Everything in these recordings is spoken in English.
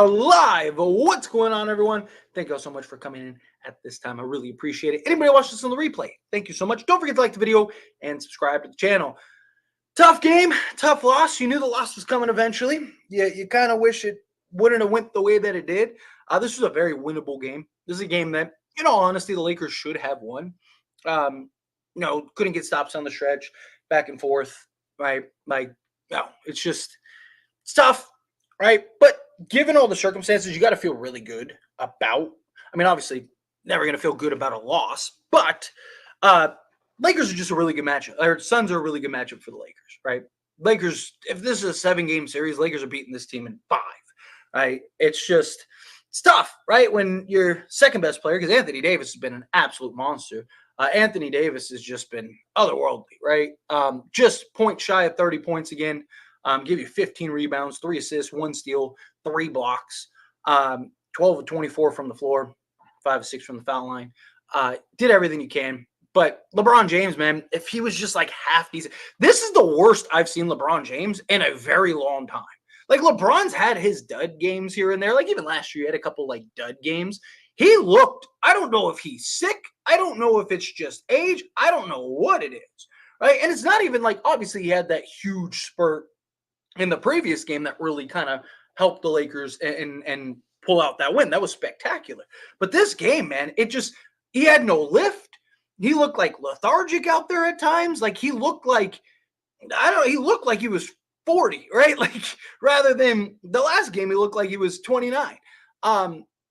are live. What's going on, everyone? Thank you all so much for coming in at this time. I really appreciate it. Anybody watch this on the replay, thank you so much. Don't forget to like the video and subscribe to the channel. Tough game, tough loss. You knew the loss was coming eventually. You kind of wish it wouldn't have went the way that it did. This was a very winnable game. This is a game that, in all honesty, the Lakers should have won. Couldn't get stops on the stretch, back and forth. Right? It's tough, right? But given all the circumstances, you got to feel really good about. I mean, obviously, never going to feel good about a loss, but Lakers are just a really good matchup. Or Suns are a really good matchup for the Lakers, right? Lakers, if this is a 7-game series, Lakers are beating this team in 5, right? It's tough, right? When your second best player, because Anthony Davis has been an absolute monster. Anthony Davis has just been otherworldly, right? Just point shy of 30 points again. Give you 15 rebounds, 3 assists, 1 steal, 3 blocks, 12 of 24 from the floor, 5 of 6 from the foul line. Did everything you can. But LeBron James, man, if he was just like half decent, this is the worst I've seen LeBron James in a very long time. Like, LeBron's had his dud games here and there. Like, even last year, he had a couple like dud games. He looked, I don't know if he's sick. I don't know if it's just age. I don't know what it is. Right. And it's not even like, obviously, he had that huge spurt in the previous game that really kind of helped the Lakers and pull out that win. That was spectacular. But this game, man, he had no lift. He looked like lethargic out there at times. Like, he looked like, he looked like he was 40, right? Like, rather than the last game, he looked like he was 29.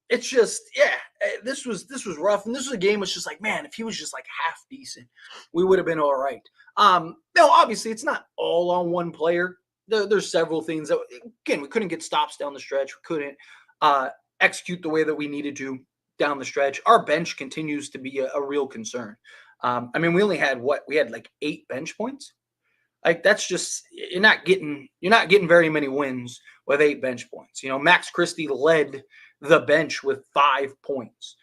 This was rough. And this was a game was just like, man, if he was just like half decent, we would have been all right. Obviously, it's not all on one player. There's several things that, again, we couldn't get stops down the stretch. We couldn't execute the way that we needed to down the stretch. Our bench continues to be a real concern. We only had we had like 8 bench points. Like, that's just, you're not getting very many wins with 8 bench points. Max Christie led the bench with 5 points.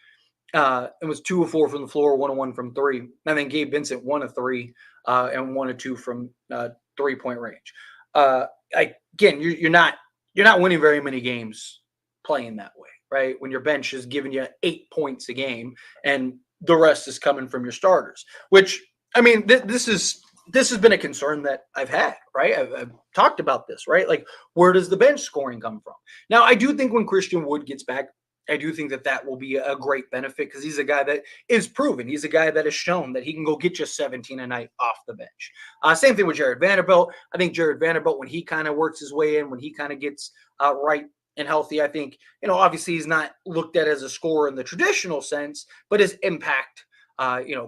It was 2 of 4 from the floor, 1 of 1 from 3. And then Gabe Vincent 1 of 3 and 1 of 2 from 3-point range. Again, you're not winning very many games playing that way, right? When your bench is giving you 8 points a game and the rest is coming from your starters, which, I mean, this has been a concern that I've had, right? I've talked about this, right? Like, where does the bench scoring come from? Now, I do think when Christian Wood gets back, I do think that will be a great benefit because he's a guy that is proven. He's a guy that has shown that he can go get you 17 a night off the bench. Same thing with Jared Vanderbilt. I think Jared Vanderbilt, when he kind of works his way in, when he kind of gets right and healthy, I think, obviously he's not looked at as a scorer in the traditional sense, but his impact,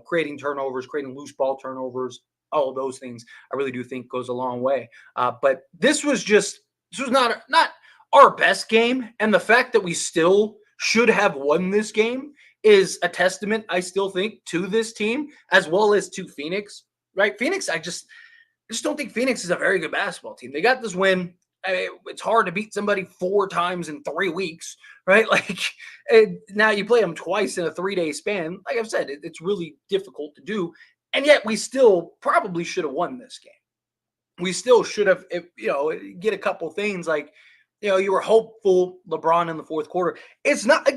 creating turnovers, creating loose ball turnovers, all of those things, I really do think goes a long way. But this was not our best game. And the fact that we still should have won this game is a testament, I still think, to this team as well as to Phoenix, right? Phoenix, I just don't think Phoenix is a very good basketball team. They got this win. It's hard to beat somebody 4 times in 3 weeks, right? Like, now you play them twice in a 3-day span. Like I've said, it's really difficult to do. And yet we still probably should have won this game. We still should have, get a couple things like, you were hopeful LeBron in the fourth quarter. It's not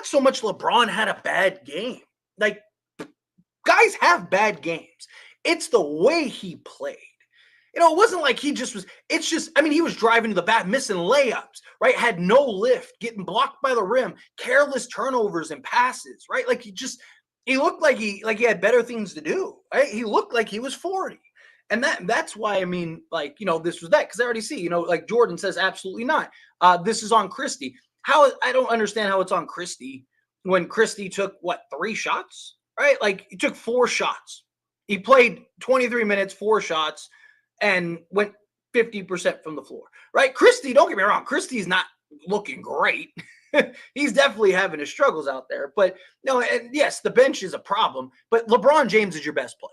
so much LeBron had a bad game. Like, guys have bad games. It's the way he played. It wasn't like he just was, he was driving to the back, missing layups, right? Had no lift, getting blocked by the rim, careless turnovers and passes, right? Like, he looked like he had better things to do, right? He looked like he was 40. And that's why, this was that. Because I already see, like Jordan says, absolutely not. This is on Christie. I don't understand how it's on Christie when Christie took, 3 shots, right? Like, he took 4 shots. He played 23 minutes, 4 shots, and went 50% from the floor, right? Christie, don't get me wrong, Christie's not looking great. He's definitely having his struggles out there. But no, and yes, the bench is a problem, but LeBron James is your best player.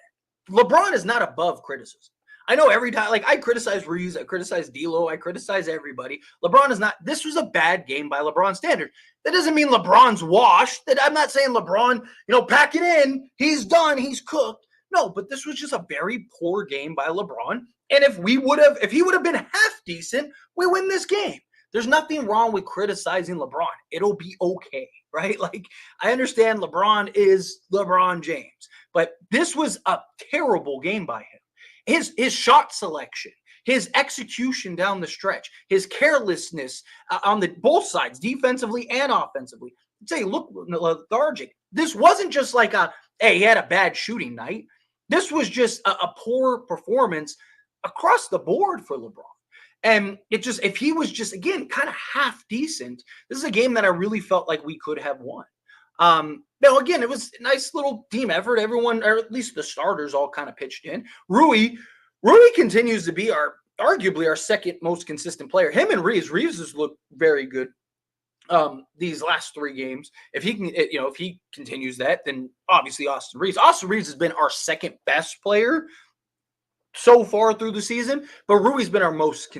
LeBron is not above criticism. I know every time, like, I criticize Reeves, I criticize D'Lo, I criticize everybody. LeBron is not, this was a bad game by LeBron standard. That doesn't mean LeBron's washed. That I'm not saying LeBron, pack it in, he's done, he's cooked. No, but this was just a very poor game by LeBron. And if he would have been half decent, we win this game. There's nothing wrong with criticizing LeBron. It'll be okay, right? Like, I understand LeBron is LeBron James, but this was a terrible game by him. His shot selection, his execution down the stretch, his carelessness on the both sides, defensively and offensively. Say, look lethargic. This wasn't just like hey, he had a bad shooting night. This was just a poor performance across the board for LeBron. And it just, if he was just, again, kind of half decent, this is a game that I really felt like we could have won. Now, again, it was a nice little team effort. Everyone, or at least the starters, all kind of pitched in. Rui continues to be arguably our second most consistent player. Him and Reeves has looked very good these last 3 games. If he can, if he continues that, then obviously Austin Reeves has been our second best player so far through the season, but Rui's been our most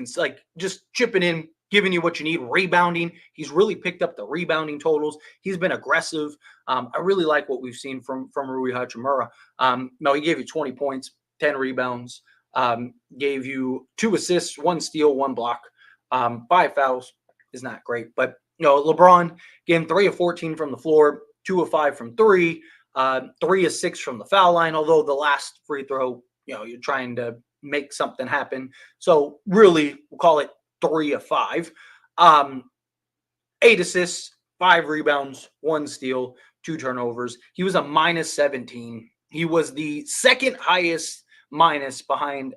just chipping in, giving you what you need, rebounding. He's really picked up the rebounding totals. He's been aggressive. I really like what we've seen from Rui Hachimura. No, he gave you 20 points, 10 rebounds, gave you 2 assists, 1 steal, 1 block, 5 fouls. Is not great, but LeBron, again, 3 of 14 from the floor, 2 of 5 from 3, 3 of 6 from the foul line, although the last free throw, you're trying to make something happen. So really, we'll call it 3 of 5. 8 assists, 5 rebounds, 1 steal, 2 turnovers. He was a minus 17. He was the second highest minus behind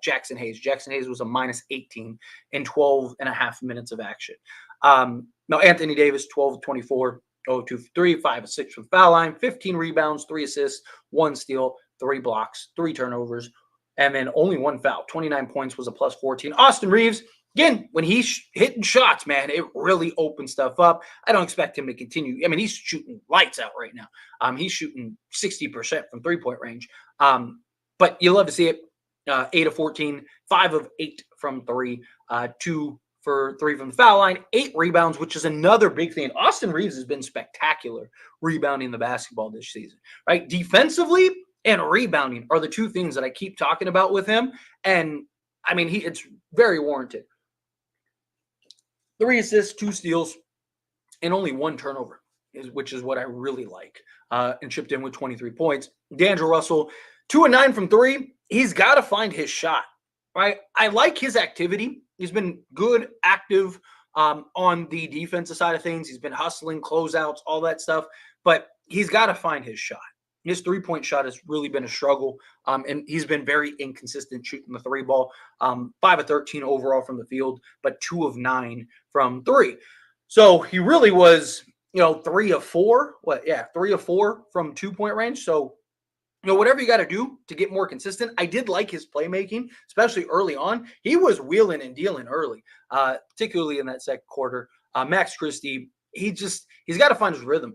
Jackson Hayes. Jackson Hayes was a minus 18 in 12 and a half minutes of action. Now, Anthony Davis, 12 of 24, 0 2 3, 5 of 6 from foul line, 15 rebounds, 3 assists, 1 steal, 3 blocks, 3 turnovers, and then only 1 foul. 29 points was a plus 14. Austin Reeves, again, when he's hitting shots, man, it really opens stuff up. I don't expect him to continue. I mean, he's shooting lights out right now. He's shooting 60% from 3-point range. But you love to see it. 8 of 14, 5 of 8 from 3, 2 for 3 from the foul line, 8 rebounds, which is another big thing. Austin Reeves has been spectacular rebounding the basketball this season, right? Defensively and rebounding are the 2 things that I keep talking about with him. And I mean, it's very warranted. 3 assists, 2 steals, and only 1 turnover, which is what I really like. And chipped in with 23 points. D'Angelo Russell, 2 of 9 from 3. He's got to find his shot, right? I like his activity. He's been good, active on the defensive side of things. He's been hustling, closeouts, all that stuff. But he's got to find his shot. His 3-point shot has really been a struggle, and he's been very inconsistent shooting the 3 ball. 5 of 13 overall from the field, but 2 of 9 from 3. So he really was, 3 of 4. 3 of 4 from 2-point range. So, whatever you got to do to get more consistent. I did like his playmaking, especially early on. He was wheeling and dealing early, particularly in that second quarter. Max Christie, he's got to find his rhythm.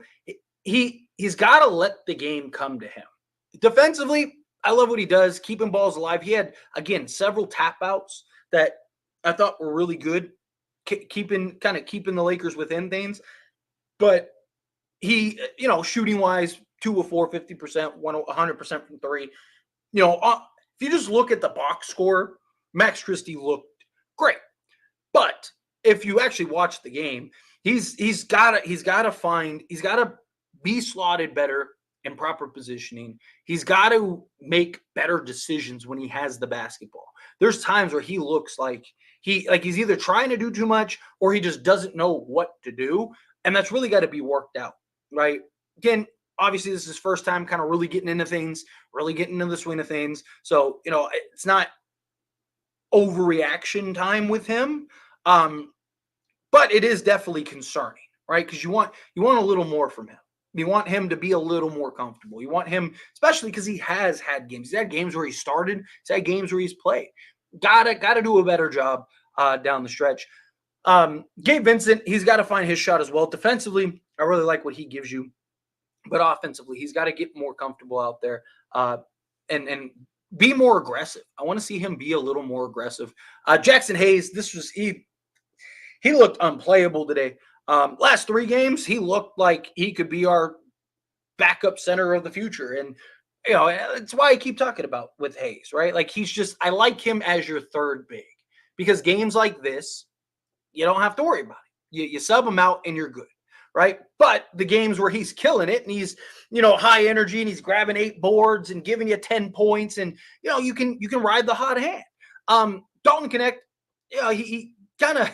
He's got to let the game come to him. Defensively, I love what he does, keeping balls alive. He had, again, several tap outs that I thought were really good, keeping the Lakers within things. But he, shooting wise, 2 of 4, 50%, 100% from 3. If you just look at the box score, Max Christie looked great. But if you actually watch the game, he's got to be slotted better in proper positioning. He's got to make better decisions when he has the basketball. There's times where he looks like he's either trying to do too much or he just doesn't know what to do. And that's really got to be worked out, right? Again, obviously this is his first time kind of really getting into things, really getting into the swing of things. So, it's not overreaction time with him. But it is definitely concerning, right? Because you want a little more from him. You want him to be a little more comfortable. You want him, especially because he has had games. He's had games where he started. He's had games where he's played. Gotta do a better job down the stretch. Gabe Vincent, he's got to find his shot as well. Defensively, I really like what he gives you. But offensively, he's got to get more comfortable out there and be more aggressive. I want to see him be a little more aggressive. Jackson Hayes, he looked unplayable today. Last 3 games, he looked like he could be our backup center of the future. And, it's why I keep talking about with Hayes, right? Like I like him as your third big because games like this, you don't have to worry about it. You sub him out and you're good, right? But the games where he's killing it and he's, high energy and he's grabbing 8 boards and giving you 10 points and, you can ride the hot hand. Dalton Connect, he kind of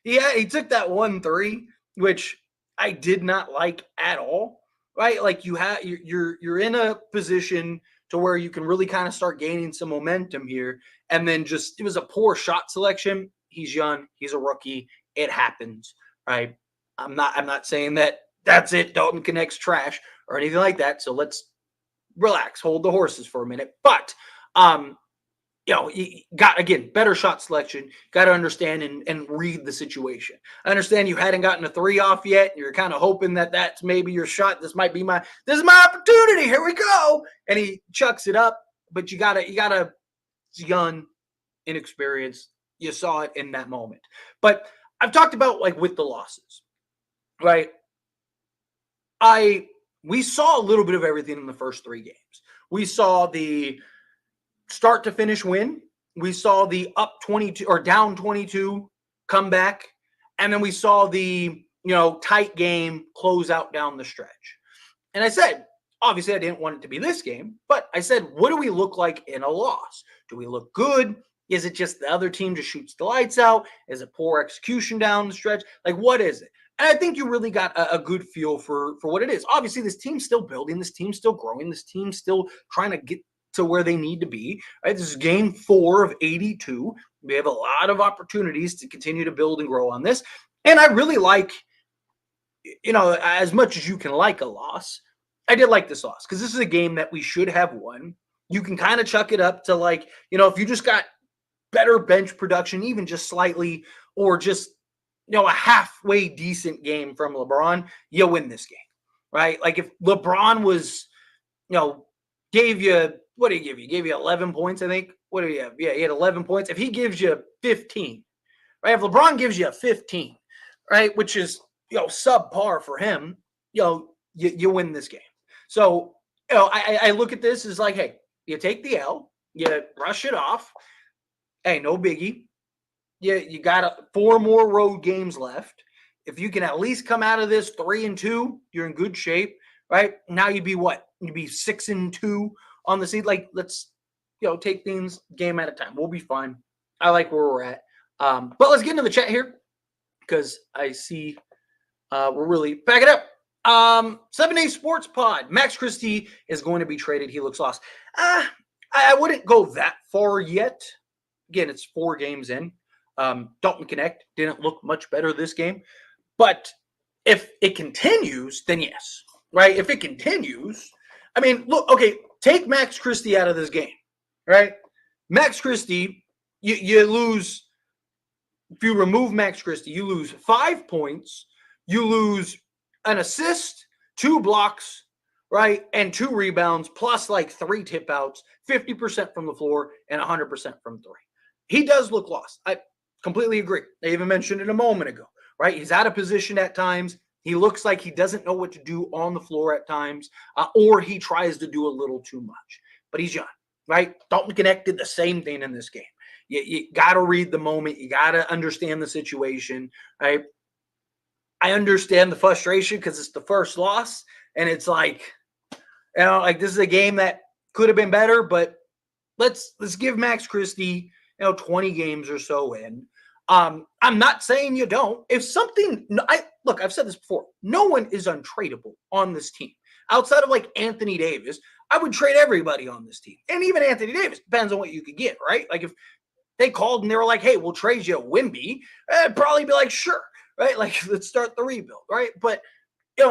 he took that 1-3, which I did not like at all, right? Like you're in a position to where you can really kind of start gaining some momentum here. And then it was a poor shot selection. He's young. He's a rookie. It happens, right? I'm not saying that that's it. Dalton Connect's trash or anything like that. So let's relax, hold the horses for a minute. But, you got, again, better shot selection. Got to understand and read the situation. I understand you hadn't gotten a 3 off yet. You're kind of hoping that that's maybe your shot. This is my opportunity. Here we go. And he chucks it up. But you gotta, it's young, inexperienced. You saw it in that moment. But I've talked about like with the losses, right? We saw a little bit of everything in the first 3 games. We saw the start to finish win. We saw the up 22 or down 22 comeback. And then we saw the, tight game close out down the stretch. And I said, obviously I didn't want it to be this game, but I said, what do we look like in a loss? Do we look good? Is it just the other team just shoots the lights out? Is it poor execution down the stretch? Like, what is it? And I think you really got a good feel for what it is. Obviously, this team's still building. This team's still growing. This team's still trying to get to where they need to be. Right? This is game 4 of 82. We have a lot of opportunities to continue to build and grow on this. And I really like, as much as you can like a loss, I did like this loss because this is a game that we should have won. You can kind of chuck it up to like, if you just got better bench production, even just slightly, or just, a halfway decent game from LeBron, you win this game, right? Like if LeBron was, gave you, what did he give you? He gave you 11 points, I think. What do you have? Yeah, he had 11 points. If he gives you 15, right? If LeBron gives you 15, right, which is, subpar for him, you win this game. So, I look at this as like, hey, you take the L, you brush it off. Hey, no biggie. You got 4 more road games left. If you can at least come out of this 3-2, you're in good shape, right? Now you'd be what? You'd be 6-2 on the seed. Like, let's, take things game at a time. We'll be fine. I like where we're at. But let's get into the chat here because I see we're really backing up. 7 Day Sports Pod. Max Christie is going to be traded. He looks lost. I wouldn't go that far yet. Again, it's 4 games in. Dalton Connect didn't look much better this game. But if it continues, then yes. Right? If it continues, I mean, look, okay, take Max Christie out of this game. Right? Max Christie, you lose, if you remove Max Christie, you lose 5 points, you lose an assist, 2 blocks, right? And 2 rebounds, plus like 3 tip outs, 50% from the floor, and 100% from 3. He does look lost. I completely agree. I even mentioned it a moment ago, right? He's out of position at times. He looks like he doesn't know what to do on the floor at times, or he tries to do a little too much. But he's young, right? Dalton Connect did the same thing in this game. You got to read the moment. You got to understand the situation, right? I understand the frustration because it's the first loss, and it's like, like this is a game that could have been better, but let's give Max Christie, 20 games or so in. I'm not saying you don't. If something, I've said this before. No one is untradeable on this team outside of like Anthony Davis. I would trade everybody on this team, and even Anthony Davis depends on what you could get, right? Like if they called and they were like, "Hey, we'll trade you Wemby," I'd probably be like, "Sure." Right? Like, let's start the rebuild, right? But, in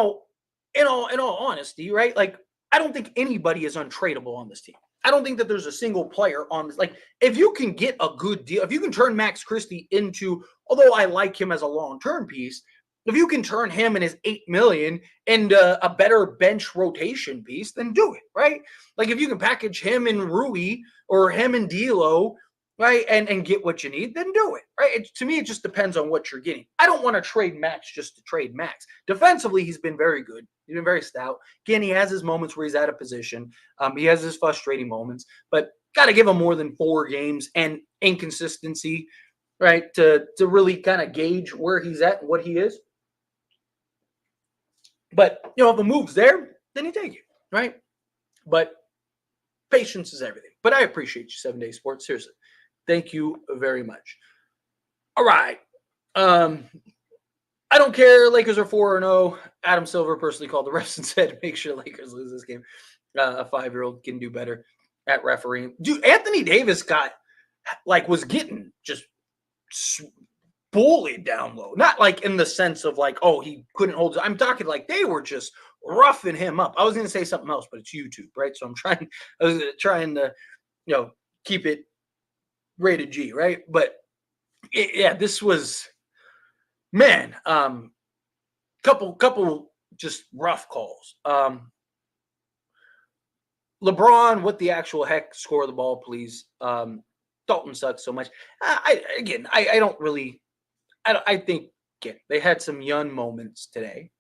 all honesty, right? Like, I don't think anybody is untradeable on this team. I don't think that there's a single player on this. Like, if you can get a good deal, if you can turn Max Christie into, although I like him as a long-term piece, if you can turn him and his $8 million into a better bench rotation piece, then do it, right? Like, if you can package him and Rui or him and D'Lo, right, and get what you need, then do it, right? To me, it just depends on what you're getting. I don't want to trade Max just to trade Max. Defensively, he's been very good. He's been very stout. Again, he has his moments where he's out of position. He has his frustrating moments, but got to give him more than 4 games and inconsistency. right? To really kind of gauge where he's at and what he is. But if the move's there, then you take it, right? But patience is everything. But I appreciate you, 7 Day Sports. Seriously, thank you very much. All right. I don't care. Lakers are 4-0. Adam Silver personally called the refs and said, make sure Lakers lose this game. A 5-year-old can do better at refereeing. Dude, Anthony Davis was getting just bullied down low. Not like in the sense of like, oh, he couldn't hold. I'm talking like they were just roughing him up. I was going to say something else, but it's YouTube, right? So I was trying to, keep it rated G, right? But this was, man, couple just rough calls. LeBron, what the actual heck? Score the ball, please. Dalton sucks so much. I think again they had some young moments today.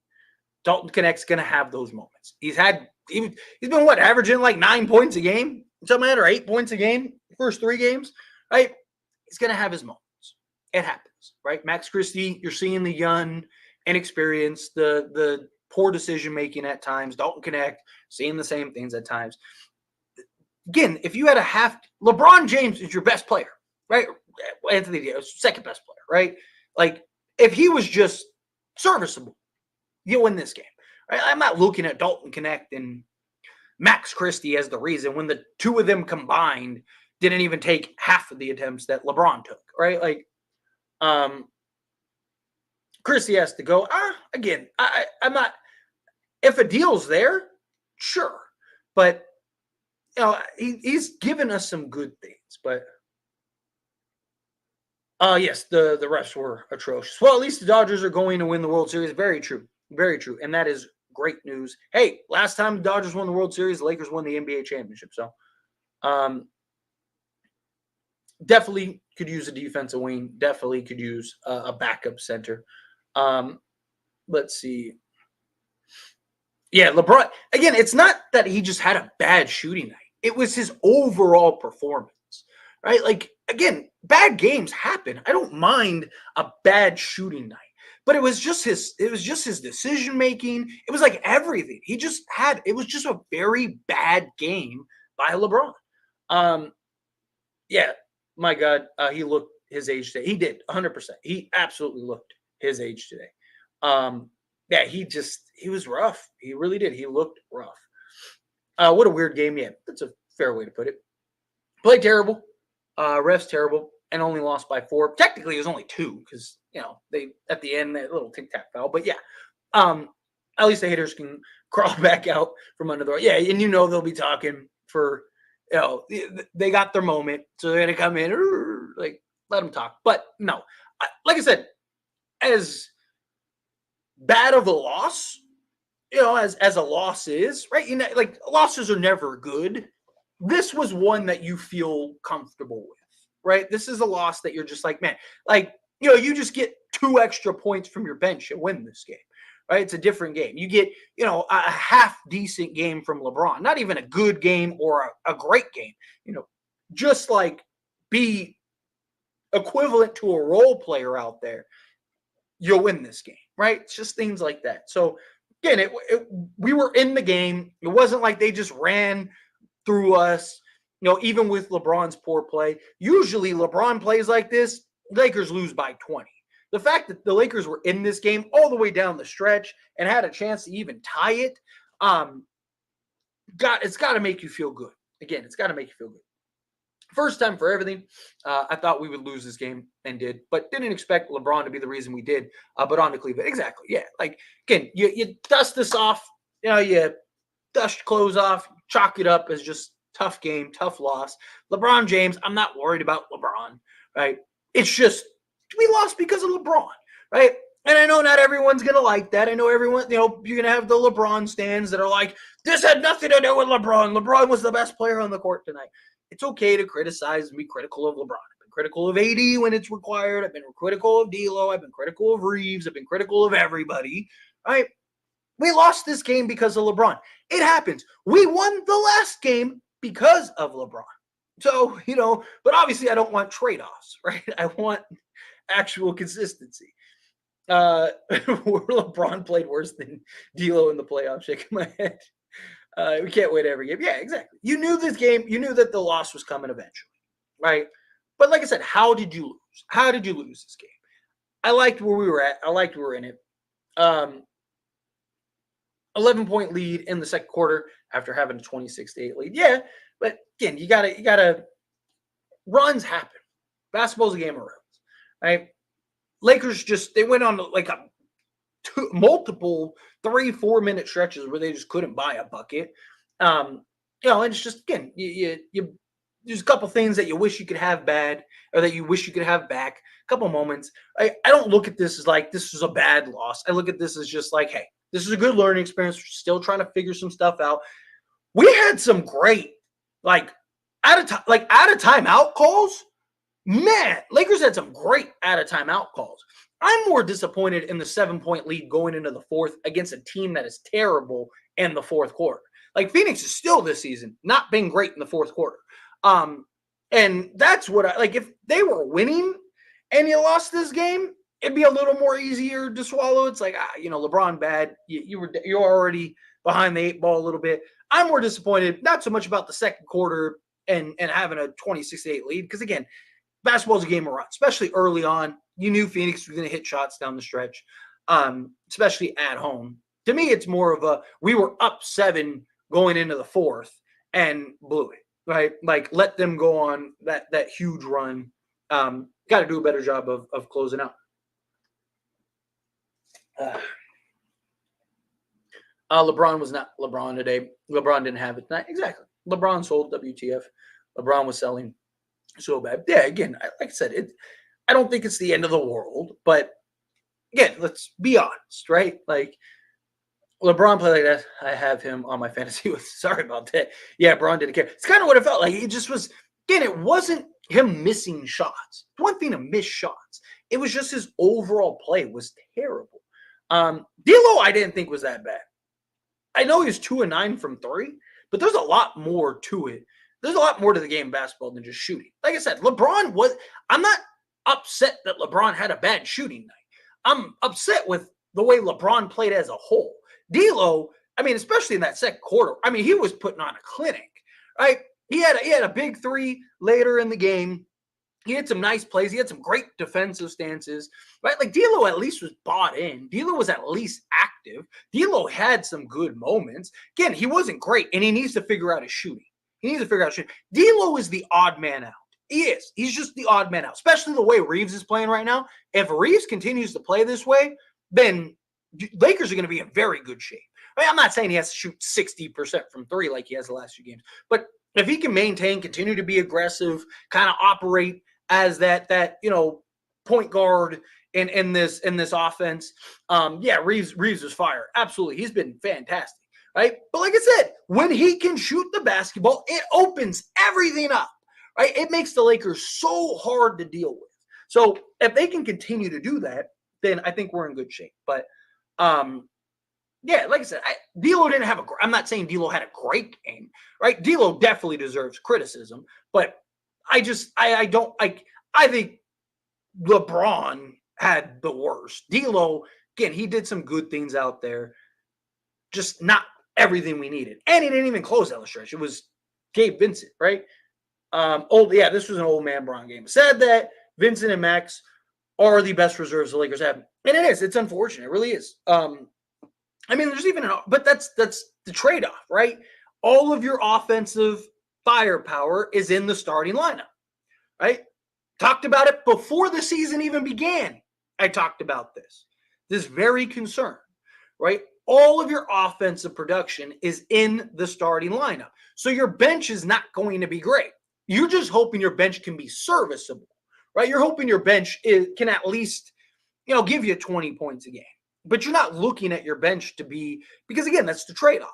Dalton Connect's gonna have those moments. He's been averaging like 9 points a game, something like that, or 8 points a game, first 3 games, right? He's gonna have his moments. It happens, right? Max Christie, you're seeing the young, inexperienced, the poor decision making at times. Dalton Connect, seeing the same things at times. Again, if you had LeBron James is your best player, right? Anthony Davis, second best player, right? Like, if he was just serviceable, you win this game. Right? I'm not looking at Dalton Connect and Max Christie as the reason when the two of them combined didn't even take half of the attempts that LeBron took, right? Like, Christie has to go. Again, I'm not. If a deal's there, sure, but he's given us some good things. But yes, the refs were atrocious. Well, at least the Dodgers are going to win the World Series. Very true, and that is great news. Hey, last time the Dodgers won the World Series, the Lakers won the NBA championship. So, definitely could use a defensive wing. Definitely could use a backup center. Let's see. Yeah, LeBron, again, it's not that he just had a bad shooting night. It was his overall performance, right? Like, again, bad games happen. I don't mind a bad shooting night, but it was just his decision making. It was like everything. It was just a very bad game by LeBron. Yeah, my God, he looked his age today. He did 100%. He absolutely looked his age today. Yeah, he was rough. He really did. He looked rough. What a weird game. Yeah, that's a fair way to put it. Played terrible. Refs terrible, and only lost by 4. Technically, it was only 2 because they at the end that little tic tac foul. But yeah, at least the haters can crawl back out from under the. Yeah, and they'll be talking for they got their moment, so they're gonna come in like let them talk. But no, like I said, as bad of a loss, as a loss is, right? Like losses are never good. This was one that you feel comfortable with, right? This is a loss that you're just like, man, like, you just get 2 extra points from your bench and win this game, right? It's a different game. You get, a half decent game from LeBron, not even a good game or a great game, just like be equivalent to a role player out there. You'll win this game, right? It's just things like that. So again, we were in the game. It wasn't like they just ran through us, even with LeBron's poor play. Usually LeBron plays like this, Lakers lose by 20. The fact that the Lakers were in this game all the way down the stretch and had a chance to even tie it, it's got to make you feel good. Again, it's got to make you feel good. First time for everything. I thought we would lose this game and did, but didn't expect LeBron to be the reason we did. But on to Cleveland. Exactly. Yeah. Like, again, you dust this off, you dust clothes off, chalk it up as just tough game, tough loss. LeBron James, I'm not worried about LeBron, right? It's just we lost because of LeBron, right? And I know not everyone's going to like that. I know everyone, you're going to have the LeBron stands that are like, this had nothing to do with LeBron. LeBron was the best player on the court tonight. It's okay to criticize and be critical of LeBron. I've been critical of AD when it's required. I've been critical of D'Lo. I've been critical of Reeves. I've been critical of everybody, right? We lost this game because of LeBron. It happens. We won the last game because of LeBron. So, but obviously I don't want trade-offs, right? I want actual consistency. Where LeBron played worse than D'Lo in the playoffs. Shaking my head. We can't win every game. Yeah, exactly. You knew this game. You knew that the loss was coming eventually, right? But like I said, how did you lose? How did you lose this game? I liked where we were at. I liked we were in it. 11-point lead in the second quarter after having a 26-8 lead. Yeah, but again, you gotta runs happen. Basketball's a game of runs, right? Lakers they went on like multiple 3-4 minute stretches where they just couldn't buy a bucket. And it's just, again, you there's a couple things that you wish you could have bad or that you wish you could have back. A couple moments. I don't look at this as like this is a bad loss. I look at this as just like, hey, this is a good learning experience. We're still trying to figure some stuff out. We had some great out of timeout calls. Man, Lakers had some great out of timeout calls. I'm more disappointed in the 7-point lead going into the fourth against a team that is terrible in the fourth quarter. Like Phoenix is still this season not being great in the fourth quarter. And that's what if they were winning and you lost this game, it'd be a little more easier to swallow. It's like, LeBron bad. You're already behind the 8 ball a little bit. I'm more disappointed, not so much about the second quarter and having a 26-8 lead. Because again, basketball's a game of run, especially early on. You knew Phoenix was going to hit shots down the stretch, especially at home. To me, it's more of we were up 7 going into the fourth and blew it, right? Like, let them go on that huge run. Got to do a better job of closing out. LeBron was not LeBron today. LeBron didn't have it tonight. Exactly. LeBron sold WTF. LeBron was selling so bad. Yeah, again, like I said, I don't think it's the end of the world, but again, let's be honest, right? Like, LeBron played like that. I have him on my fantasy list. Sorry about that. Yeah, Bron didn't care. It's kind of what it felt like. It just was, again, it wasn't him missing shots. It's one thing to miss shots. It was just his overall play was terrible. D'Lo, I didn't think was that bad. I know he was 2-9 from 3, but there's a lot more to it. There's a lot more to the game of basketball than just shooting. Like I said, I'm not upset that LeBron had a bad shooting night. I'm upset with the way LeBron played as a whole. D'Lo, especially in that second quarter, he was putting on a clinic, right? He had a big 3 later in the game. He had some nice plays. He had some great defensive stances, right? Like, D'Lo at least was bought in. D'Lo was at least active. D'Lo had some good moments. Again, he wasn't great, and he needs to figure out his shooting. D'Lo is the odd man out. He is. He's just the odd man out, especially the way Reeves is playing right now. If Reeves continues to play this way, then Lakers are going to be in very good shape. I'm not saying he has to shoot 60% from 3 like he has the last few games, but if he can continue to be aggressive, kind of operate as that point guard in this offense, Reeves is fire. Absolutely, he's been fantastic, right? But like I said, when he can shoot the basketball, it opens everything up, right? It makes the Lakers so hard to deal with. So if they can continue to do that, then I think we're in good shape. But like I said, D'Lo didn't have I'm not saying D'Lo had a great game, right? D'Lo definitely deserves criticism, but I think LeBron had the worst. D'Lo, again, he did some good things out there, just not everything we needed. And he didn't even close out the stretch. It was Gabe Vincent, right? This was an old man Bron game. Said that Vincent and Max are the best reserves the Lakers have. And it is. It's unfortunate. It really is. There's even but that's the trade-off, right? All of your offensive firepower is in the starting lineup, right? Talked about it before the season even began. I talked about this very concern, right? All of your offensive production is in the starting lineup. So your bench is not going to be great. You're just hoping your bench can be serviceable, right? You're hoping your bench can at least, give you 20 points a game. But you're not looking at your bench to be, because again, that's the trade-off.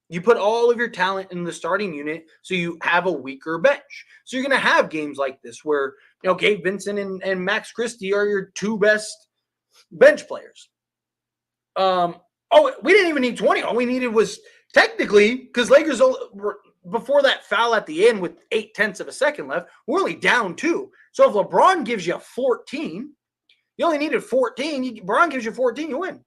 You put all of your talent in the starting unit, so you have a weaker bench. So you're going to have games like this where, Gabe Vincent and Max Christie are your 2 best bench players. We didn't even need 20. All we needed was technically, because Lakers, before that foul at the end with 0.8 of a second left, we're only down 2. So if LeBron gives you 14, You only needed 14. Braun gives you 14, you win.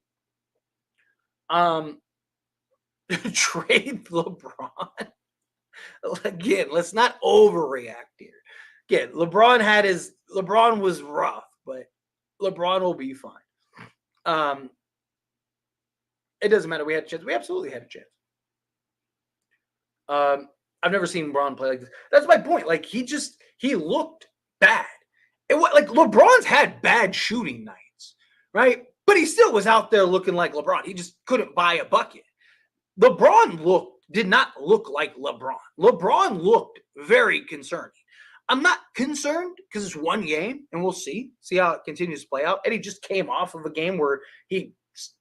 Trade LeBron. Again, let's not overreact here. Again, LeBron was rough, but LeBron will be fine. It doesn't matter. We had a chance. We absolutely had a chance. I've never seen LeBron play like this. That's my point. Like he looked bad. Like LeBron's had bad shooting nights, right? But he still was out there looking like LeBron. He just couldn't buy a bucket. LeBron did not look like LeBron. LeBron looked very concerning. I'm not concerned because it's one game and we'll see how it continues to play out. And he just came off of a game where he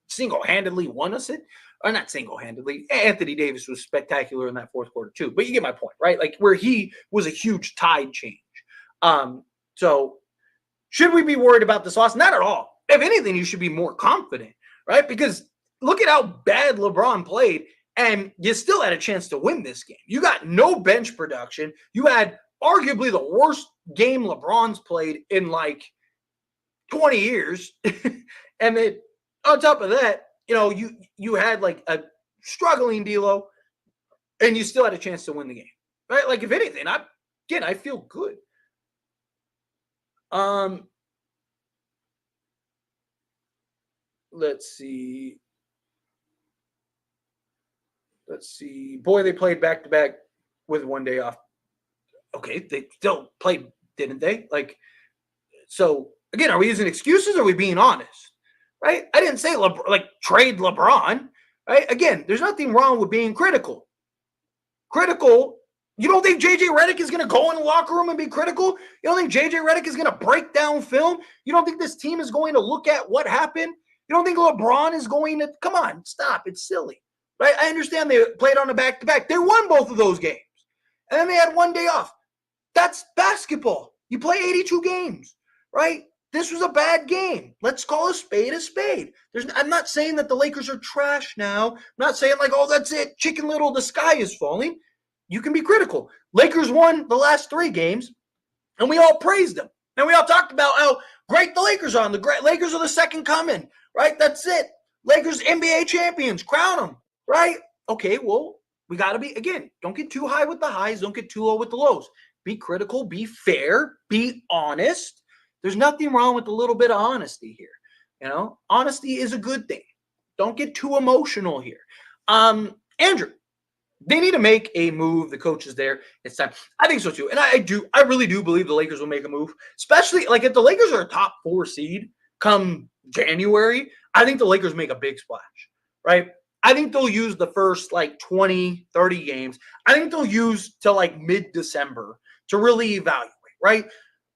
single-handedly won us it. Or not single-handedly. Anthony Davis was spectacular in that fourth quarter too. But you get my point, right? Like where he was a huge tide change. So should we be worried about this loss? Not at all. If anything, you should be more confident, right? Because look at how bad LeBron played, and you still had a chance to win this game. You got no bench production. You had arguably the worst game LeBron's played in like 20 years. And then on top of that, you had like a struggling D'Lo, and you still had a chance to win the game, right? Like if anything, I feel good. Let's see. Boy, they played back-to-back with one day off. Okay, they still played, didn't they? Like, so again, are we using excuses or are we being honest? Right? I didn't say trade LeBron. Right? Again, there's nothing wrong with being critical. You don't think JJ Redick is going to go in the locker room and be critical? You don't think JJ Redick is going to break down film? You don't think this team is going to look at what happened? You don't think LeBron is going to – come on, stop. It's silly. Right? I understand they played on a back-to-back. They won both of those games. And then they had one day off. That's basketball. You play 82 games, right? This was a bad game. Let's call a spade a spade. I'm not saying that the Lakers are trash now. I'm not saying like, oh, that's it. Chicken Little, the sky is falling. You can be critical. Lakers won the last 3 games, and we all praised them. And we all talked about how great the Lakers are. The great Lakers are the second coming, right? That's it. Lakers NBA champions. Crown them, right? Okay, well, we got to be, again, don't get too high with the highs. Don't get too low with the lows. Be critical. Be fair. Be honest. There's nothing wrong with a little bit of honesty here. Honesty is a good thing. Don't get too emotional here. Andrew, they need to make a move. The coach is there. It's time. I think so too. And I really do believe the Lakers will make a move, especially like if the Lakers are a top 4 seed come January, I think the Lakers make a big splash, right? I think they'll use the first like 20, 30 games. I think they'll use till like mid-December to really evaluate, right?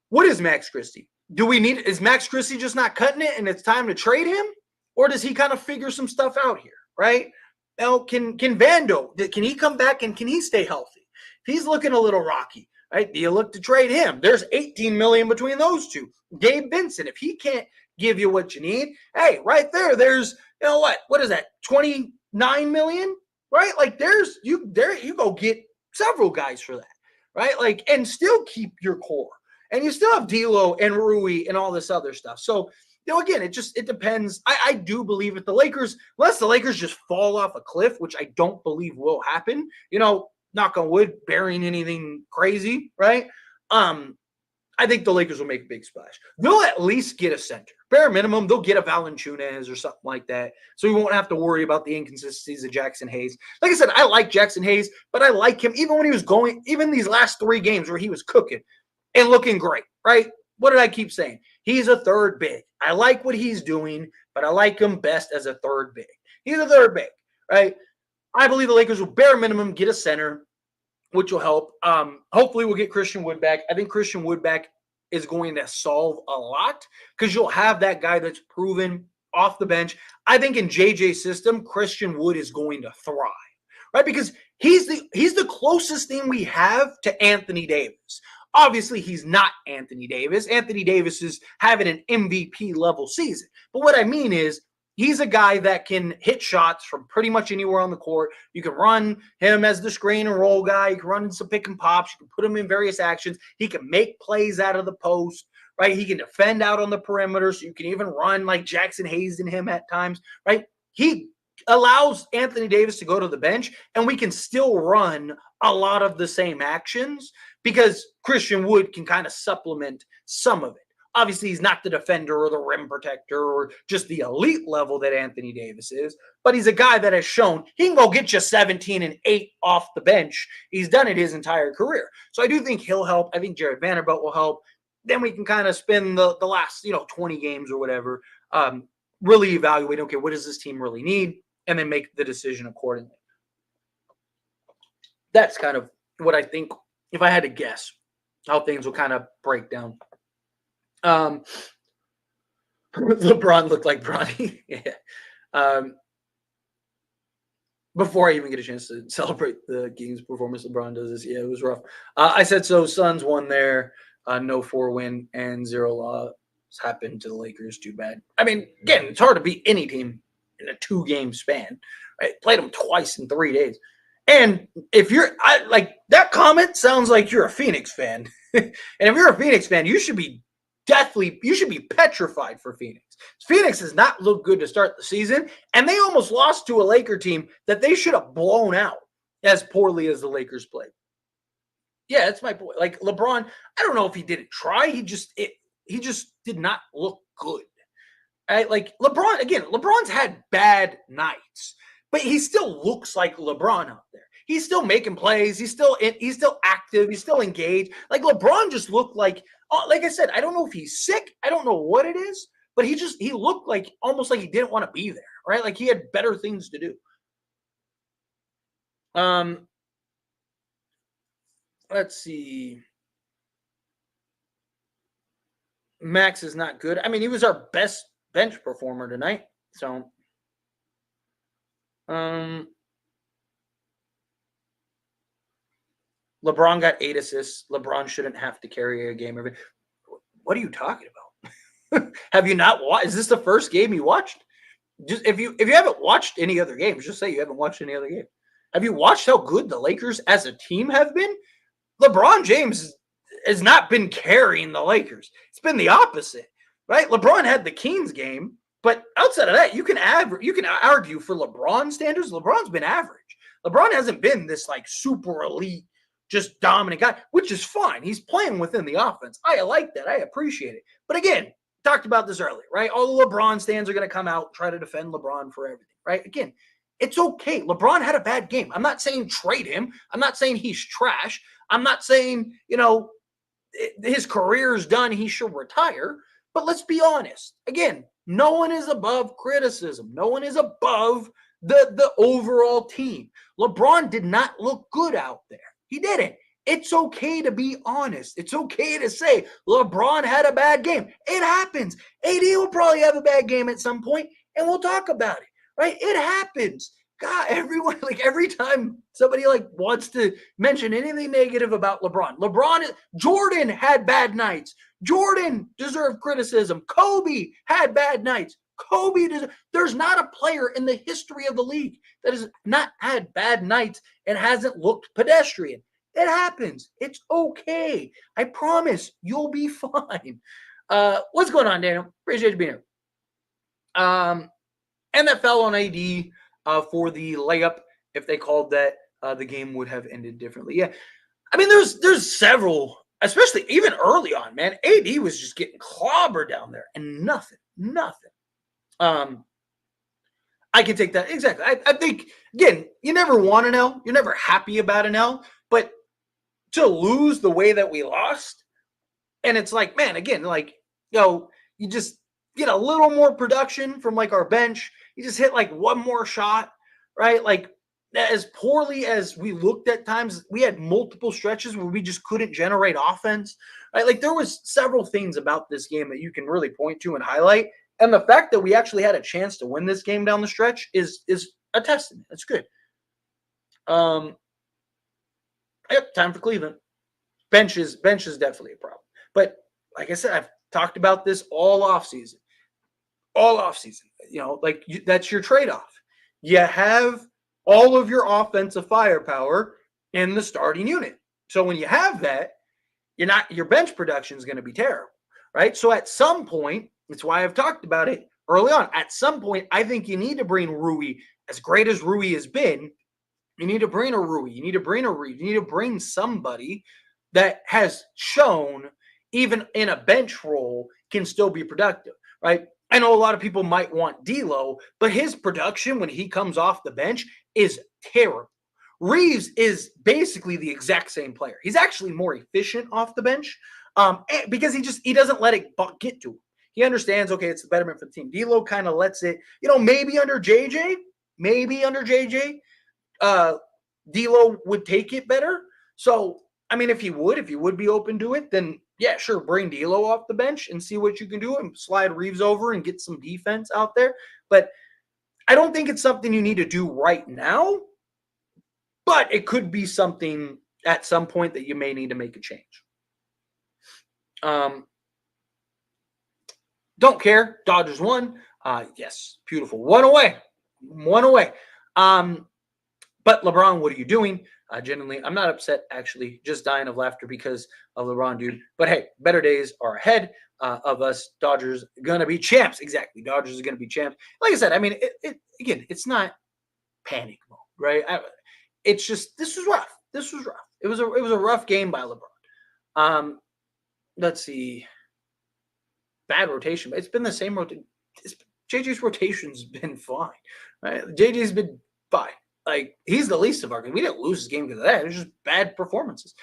What is Max Christie? Is Max Christie just not cutting it and it's time to trade him? Or does he kind of figure some stuff out here, right? Now, can Vando, can he come back and can he stay healthy? If he's looking a little rocky, right? Do you look to trade him? There's $18 million between those two. Gabe Vincent, if he can't give you what you need, hey, right there's, what is that, $29 million, right? Like you go get several guys for that, right? Like, and still keep your core. And you still have D'Lo and Rui and all this other stuff. So, again, it depends. I do believe if the Lakers, unless the Lakers just fall off a cliff, which I don't believe will happen, knock on wood, bearing anything crazy, right? I think the Lakers will make a big splash. They'll at least get a center. Bare minimum, they'll get a Valanciunas or something like that. So we won't have to worry about the inconsistencies of Jackson Hayes. Like I said, I like Jackson Hayes, but I like him even when he was even these last 3 games where he was cooking and looking great, right? What did I keep saying? He's a third big. I like what he's doing, but I like him best as a third big. He's a third big, right? I believe the Lakers will bare minimum get a center, which will help. Hopefully we'll get Christian Wood back. I think Christian Wood back is going to solve a lot because you'll have that guy that's proven off the bench. I think in JJ's system, Christian Wood is going to thrive, right? Because he's the closest thing we have to Anthony Davis. Obviously, he's not Anthony Davis. Anthony Davis is having an MVP level season. But what I mean is he's a guy that can hit shots from pretty much anywhere on the court. You can run him as the screen and roll guy. You can run some pick and pops. You can put him in various actions. He can make plays out of the post, right? He can defend out on the perimeter, so you can even run like Jackson Hayes and him at times, right? He allows Anthony Davis to go to the bench, and we can still run a lot of the same actions because Christian Wood can kind of supplement some of it. Obviously, he's not the defender or the rim protector or just the elite level that Anthony Davis is, but he's a guy that has shown he can go get you 17 and 8 off the bench. He's done it his entire career. So I do think he'll help. I think Jared Vanderbilt will help. Then we can kind of spend the last 20 games or whatever, really evaluate, okay, what does this team really need? And then make the decision accordingly. That's kind of what I think, if I had to guess, how things will kind of break down. LeBron looked like Bronny. Yeah. Before I even get a chance to celebrate the Kings' performance, LeBron does this. Yeah, it was rough. I said so. Suns won there. No 4-win and 0 loss happened to the Lakers. Too bad. I mean, again, it's hard to beat any team in a 2-game span. Right? Played them twice in 3 days. And if you're like that comment sounds like you're a Phoenix fan. And if you're a Phoenix fan, you should be petrified for Phoenix. Phoenix has not looked good to start the season, and they almost lost to a Laker team that they should have blown out as poorly as the Lakers played. Yeah, that's my point. Like LeBron, I don't know if he didn't try. He just did not look good. Right? Like LeBron's had bad nights, but he still looks like LeBron out there. He's still making plays. He's still active. He's still engaged. Like LeBron just looked like I said, I don't know if he's sick. I don't know what it is, but he looked like almost like he didn't want to be there, right? Like he had better things to do. Let's see. Max is not good. I mean, he was our best bench performer tonight. So, LeBron got 8 assists. LeBron shouldn't have to carry a game. What are you talking about? Have you not watched? Is this the first game you watched? Just if you haven't watched any other games, just say you haven't watched any other game. Have you watched how good the Lakers as a team have been? LeBron James has not been carrying the Lakers. It's been the opposite, right? LeBron had the Kings game, but outside of that, you can argue for LeBron standards. LeBron's been average. LeBron hasn't been this like super elite, just dominant guy, which is fine. He's playing within the offense. I like that. I appreciate it. But again, talked about this earlier, right? All the LeBron stands are going to come out, try to defend LeBron for everything, right? Again, it's okay. LeBron had a bad game. I'm not saying trade him. I'm not saying he's trash. I'm not saying, his career's done. He should retire. But let's be honest. Again, no one is above criticism. No one is above the overall team. LeBron did not look good out there. He didn't. It's okay to be honest. It's okay to say LeBron had a bad game. It happens. AD will probably have a bad game at some point, and we'll talk about it, right? It happens. God, everyone, like every time somebody wants to mention anything negative about Jordan had bad nights. Jordan deserved criticism. Kobe had bad nights. There's not a player in the history of the league that has not had bad nights and hasn't looked pedestrian. It happens. It's okay. I promise you'll be fine. What's going on, Daniel? Appreciate you being here. NFL on AD for the layup. If they called that, the game would have ended differently. Yeah. I mean, there's several, especially even early on, man. AD was just getting clobbered down there and nothing. I can take that. Exactly. I think, again, you never want an L. You're never happy about an L. But to lose the way that we lost, and it's like, man, again, you just get a little more production from our bench. You just hit one more shot, right? As poorly as we looked at times, we had multiple stretches where we just couldn't generate offense, right? There was several things about this game that you can really point to and highlight. And the fact that we actually had a chance to win this game down the stretch is a testament. It's good. Yep, time for Cleveland. Bench is definitely a problem. But like I said, I've talked about this all offseason. That's your trade-off. You have all of your offensive firepower in the starting unit. So when you have that, your bench production is going to be terrible. right? So at some point, that's why I've talked about it early on. At some point, I think you need to bring Rui. As great as Rui has been, you need to bring a Rui. You need to bring a Rui. You need to bring somebody that has shown, even in a bench role, can still be productive, right? I know a lot of people might want D'Lo, but his production when he comes off the bench is terrible. Reeves is basically the exact same player. He's actually more efficient off the bench because he doesn't let it get to him. He understands, okay, it's the betterment for the team. D'Lo kind of lets it, maybe under JJ, D'Lo would take it better. So, I mean, if you would be open to it, then yeah, sure, bring D'Lo off the bench and see what you can do and slide Reeves over and get some defense out there. But I don't think it's something you need to do right now, but it could be something at some point that you may need to make a change. Don't care. Dodgers won. Yes, beautiful. One away. But LeBron, what are you doing? Genuinely, I'm not upset, actually, just dying of laughter because of LeBron, dude. But hey, better days are ahead of us. Dodgers going to be champs. Exactly. Dodgers are going to be champs. Like I said, I mean, again, it's not panic mode, right? It's just, this was rough. It was a rough game by LeBron. Let's see. Bad rotation, but it's been the same rotation. JJ's rotation's been fine, right? JJ's been fine. Like, he's the least of our game. We didn't lose this game because of that. It's just bad performances.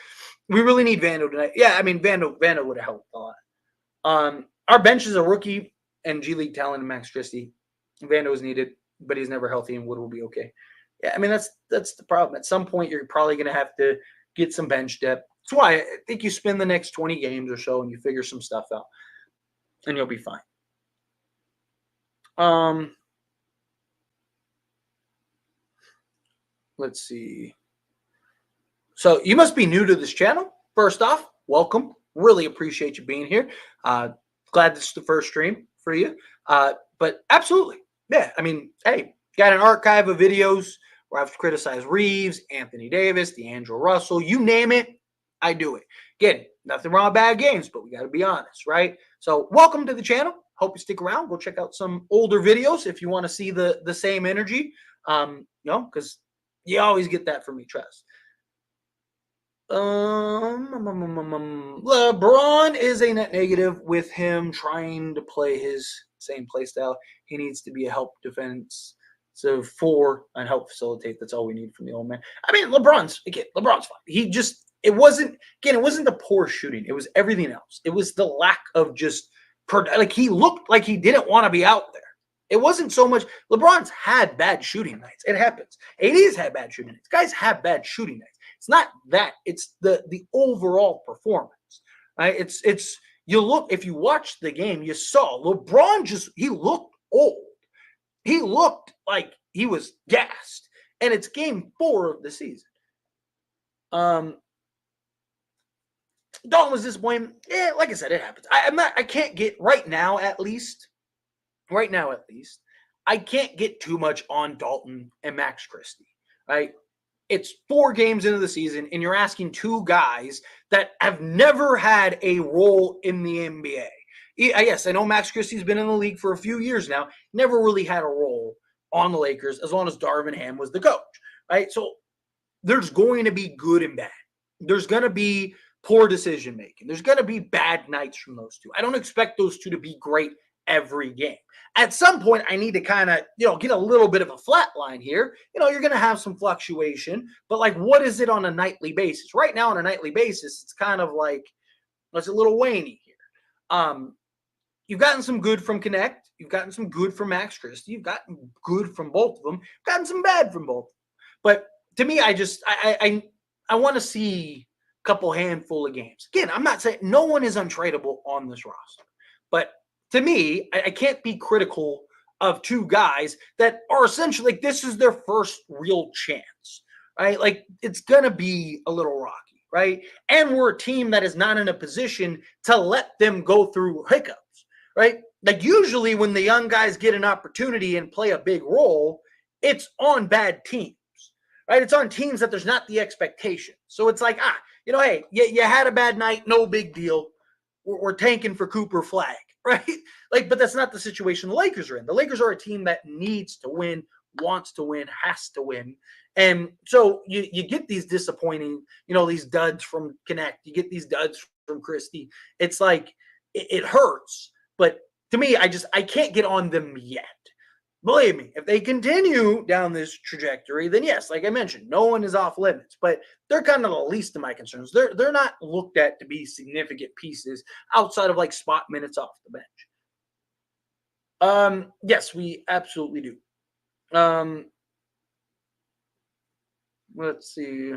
We really need Vando tonight. Yeah, I mean, Vando would have helped a lot. Our bench is a rookie and G League talent in Max Christie. Vando is needed, but he's never healthy, and Wood will be okay. Yeah, I mean, that's the problem. At some point, you're probably going to have to get some bench depth. That's why I think you spend the next 20 games or so and you figure some stuff out, and you'll be fine. Let's see. So you must be new to this channel. First off, welcome. Really appreciate you being here. Glad this is the first stream for you. But absolutely, yeah. I mean, hey, got an archive of videos where I've criticized Reeves, Anthony Davis, D'Angelo Russell, you name it, I do it. Again, nothing wrong with bad games, but we got to be honest, right? So welcome to the channel. Hope you stick around. Go check out some older videos if you want to see the same energy. Because you always get that from me, trust. LeBron is a net negative with him trying to play his same play style. He needs to be a help defense. So and help facilitate. That's all we need from the old man. I mean, LeBron's fine. It wasn't the poor shooting. It was everything else. It was the lack of just, like, he looked like he didn't want to be out there. It wasn't so much. LeBron's had bad shooting nights. It happens. AD's had bad shooting nights. Guys have bad shooting nights. It's not that. It's the overall performance, right? It's you look, if you watched the game, you saw LeBron he looked old. He looked like he was gassed. And it's game 4 of the season. Dalton was disappointing. Yeah, like I said, it happens. I can't get right now at least, I can't get too much on Dalton and Max Christie, right? It's 4 games into the season, and you're asking 2 guys that have never had a role in the NBA. Yes, I know Max Christie's been in the league for a few years now, never really had a role on the Lakers as long as Darvin Ham was the coach, right? So there's going to be good and bad. There's going to be poor decision-making. There's going to be bad nights from those 2. I don't expect those 2 to be great every game. At some point, I need to kind of, get a little bit of a flat line here. You're going to have some fluctuation, but like, what is it on a nightly basis? Right now, on a nightly basis, it's kind of like, it's a little waney here. You've gotten some good from Connect. You've gotten some good from Max Christie. You've gotten good from both of them. You've gotten some bad from both. But to me, I want to see a couple handful of games. Again, I'm not saying no one is untradeable on this roster, but to me, I can't be critical of 2 guys that are essentially like, this is their first real chance, right? Like, it's going to be a little rocky, right? And we're a team that is not in a position to let them go through hiccups, right? Like, usually when the young guys get an opportunity and play a big role, it's on bad teams, right? It's on teams that there's not the expectation. So it's like, hey, you had a bad night, no big deal. we're tanking for Cooper Flag, right? Like, but that's not the situation the Lakers are in. The Lakers are a team that needs to win, wants to win, has to win. And so you get these disappointing, these duds from Connect. You get these duds from Christie. It's like it hurts. But to me, I can't get on them yet. Believe me, if they continue down this trajectory, then yes, like I mentioned, no one is off limits. But they're kind of the least of my concerns. They're not looked at to be significant pieces outside of like spot minutes off the bench. Yes, we absolutely do. Let's see.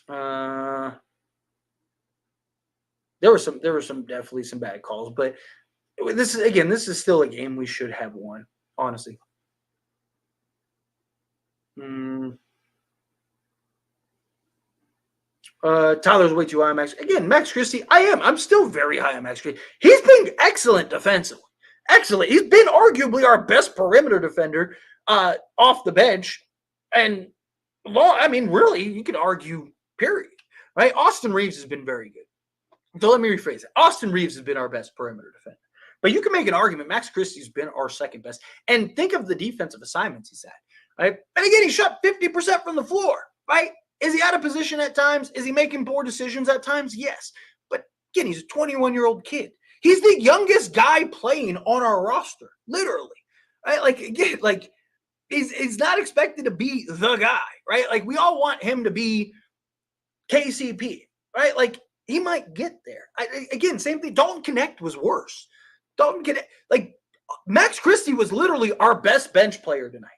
There were some definitely some bad calls, but this is still a game we should have won, honestly. Tyler's way too high on Max. Again, Max Christie, I'm still very high on Max Christie. He's been excellent defensively. Excellent. He's been arguably our best perimeter defender off the bench. And, really, you could argue, period. Right? Austin Reeves has been very good. So let me rephrase it. Austin Reeves has been our best perimeter defender. But you can make an argument Max Christie's been our second best. And think of the defensive assignments he's had. Right? And again, he shot 50% from the floor. Right? Is he out of position at times? Is he making poor decisions at times? Yes. But again, he's a 21-year-old kid. He's the youngest guy playing on our roster, literally. Right? Like, again, like he's not expected to be the guy, right? Like, we all want him to be KCP, right? Like, he might get there. Again, same thing. Dalton Connect was worse. Dalton Connect, like, Max Christie was literally our best bench player tonight.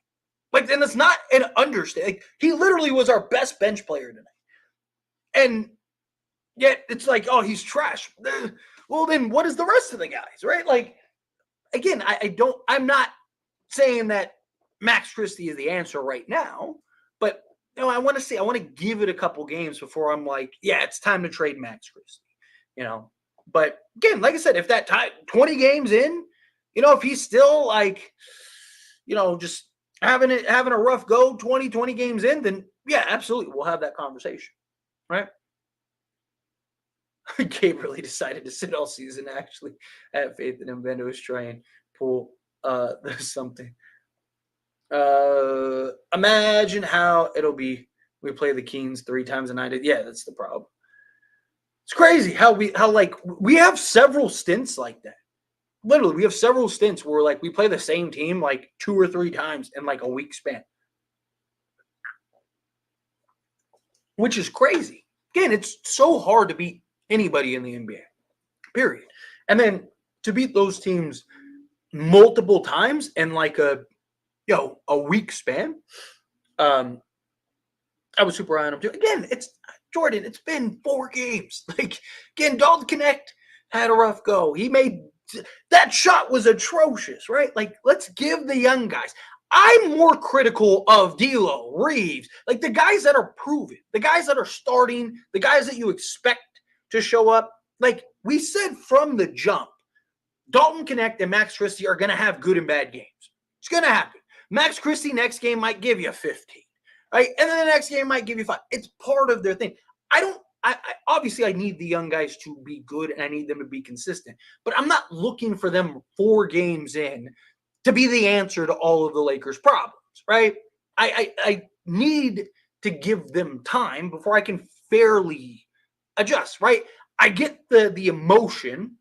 Like, and it's not an understatement. Like, he literally was our best bench player tonight. And yet it's like, oh, he's trash. Well, then what is the rest of the guys, right? Like, again, I'm not saying that Max Christie is the answer right now, but I want to give it a couple games before I'm like, yeah, it's time to trade Max Christie, But again, like I said, if that 20 games in, if he's still like, just having a rough go 20 games in, then yeah, absolutely, we'll have that conversation, right? Gabe really decided to sit all season. Actually, had faith in him. Bendo was trying and pull something. Imagine how it'll be. We play the Kings 3 times a night. Yeah, that's the problem. It's crazy how we have several stints like that. Literally, we have several stints where like we play the same team like 2 or 3 times in like a week span, which is crazy. Again, it's so hard to beat anybody in the NBA, period. And then to beat those teams multiple times in like a week span, I was super high on him too. Again, it's Jordan. It's been 4 games. Like, again, Dalton Connect had a rough go. He made that shot was atrocious, right? Like, let's give the young guys. I'm more critical of D'Lo, Reeves, like the guys that are proven, the guys that are starting, the guys that you expect to show up. Like we said from the jump, Dalton Connect and Max Christie are going to have good and bad games. It's going to happen. Max Christie next game might give you 15, right? And then the next game might give you 5. It's part of their thing. I obviously I need the young guys to be good and I need them to be consistent, but I'm not looking for them 4 games in to be the answer to all of the Lakers' problems, right? I need to give them time before I can fairly adjust, right? I get the emotion,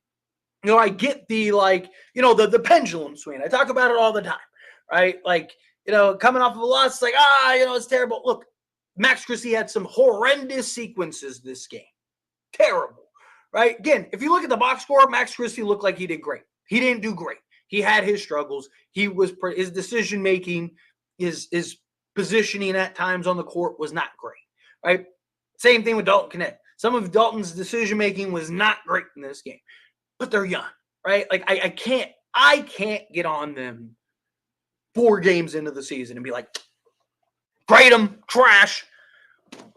I get the the pendulum swing. I talk about it all the time, right? Like, coming off of a loss, it's like, it's terrible. Look, Max Christie had some horrendous sequences this game. Terrible, right? Again, if you look at the box score, Max Christie looked like he did great. He didn't do great. He had his struggles. His decision making, his positioning at times on the court was not great, right? Same thing with Dalton Connect. Some of Dalton's decision making was not great in this game, but they're young, right? Like I can't get on them 4 games into the season and be like, grade them, trash,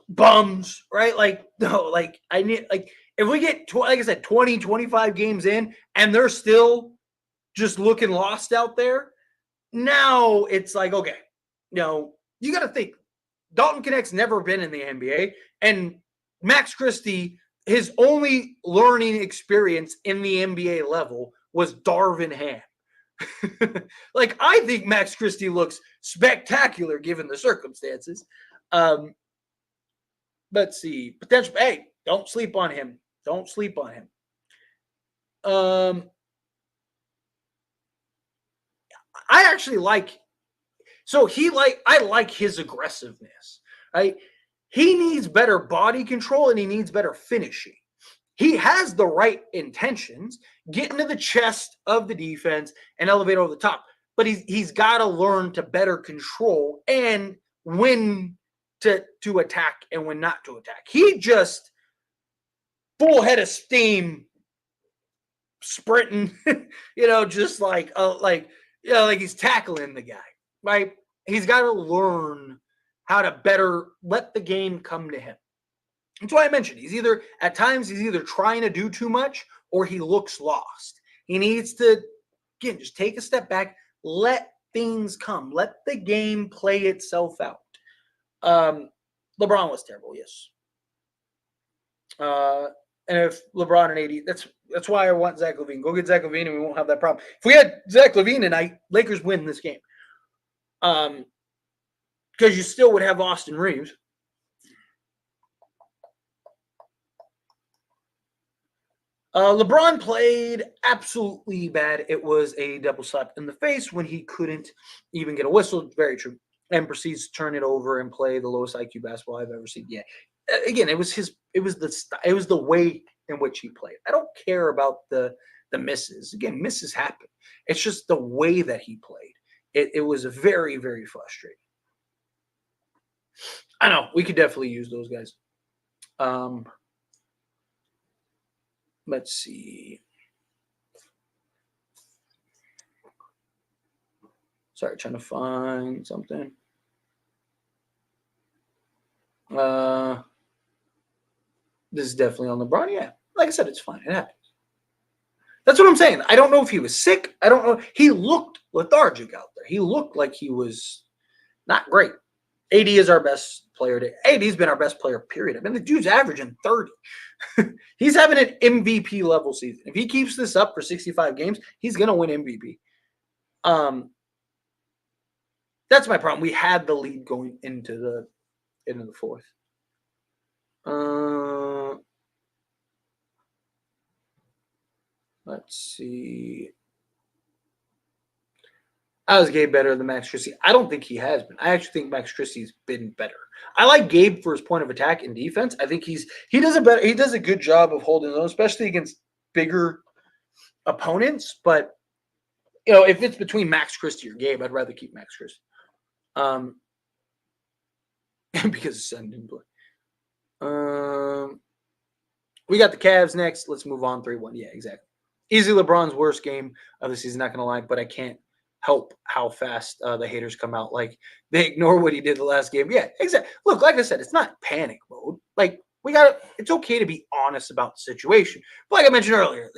bums, right? Like, no, like I need, like, if we get, like I said, 20, 25 games in and they're still just looking lost out there, now it's like, okay, you got to think, Dalton Connect's never been in the NBA, and Max Christie, his only learning experience in the NBA level was Darvin Ham. Like, I think Max Christie looks spectacular given the circumstances. Let's see. Potential. Hey, don't sleep on him. Don't sleep on him. I actually like. So I like his aggressiveness. Right? He needs better body control and he needs better finishing. He has the right intentions, get into the chest of the defense and elevate over the top. But he's got to learn to better control and when to attack and when not to attack. He just full head of steam sprinting, just like he's tackling the guy, right? He's got to learn how to better let the game come to him. That's why I mentioned at times he's either trying to do too much or he looks lost. He needs to, again, just take a step back, let things come, let the game play itself out. LeBron was terrible, yes. And if LeBron and AD, that's why I want Zach LaVine. Go get Zach LaVine and we won't have that problem. If we had Zach LaVine tonight, Lakers win this game. Because you still would have Austin Reeves. LeBron played absolutely bad. It was a double slap in the face when he couldn't even get a whistle. Very true. And proceeds to turn it over and play the lowest IQ basketball I've ever seen. Yeah. Again, it was the way in which he played. I don't care about the misses. Again, misses happen. It's just the way that he played. It was very, very frustrating. I know we could definitely use those guys. Let's see. Sorry, trying to find something. This is definitely on LeBron. Yeah, like I said, it's fine. It happens. That's what I'm saying. I don't know if he was sick. I don't know. He looked lethargic out there. He looked like he was not great. AD is our best player today. AD's been our best player, period. I mean, the dude's averaging 30. He's having an MVP level season. If he keeps this up for 65 games, he's going to win MVP. That's my problem. We had the lead going into the fourth. Let's see. I was Gabe better than Max Christie. I don't think he has been. I actually think Max Christie's been better. I like Gabe for his point of attack and defense. I think he does a good job of holding those, especially against bigger opponents. But if it's between Max Christie or Gabe, I'd rather keep Max Christie. Because his son didn't play. We got the Cavs next. Let's move on 3-1. Yeah, exactly. Easily LeBron's worst game of the season. Not going to lie, but I can't help how fast the haters come out. Like, they ignore what he did the last game. Yeah, exactly. Look, like I said, it's not panic mode. Like, it's okay to be honest about the situation. But like I mentioned earlier,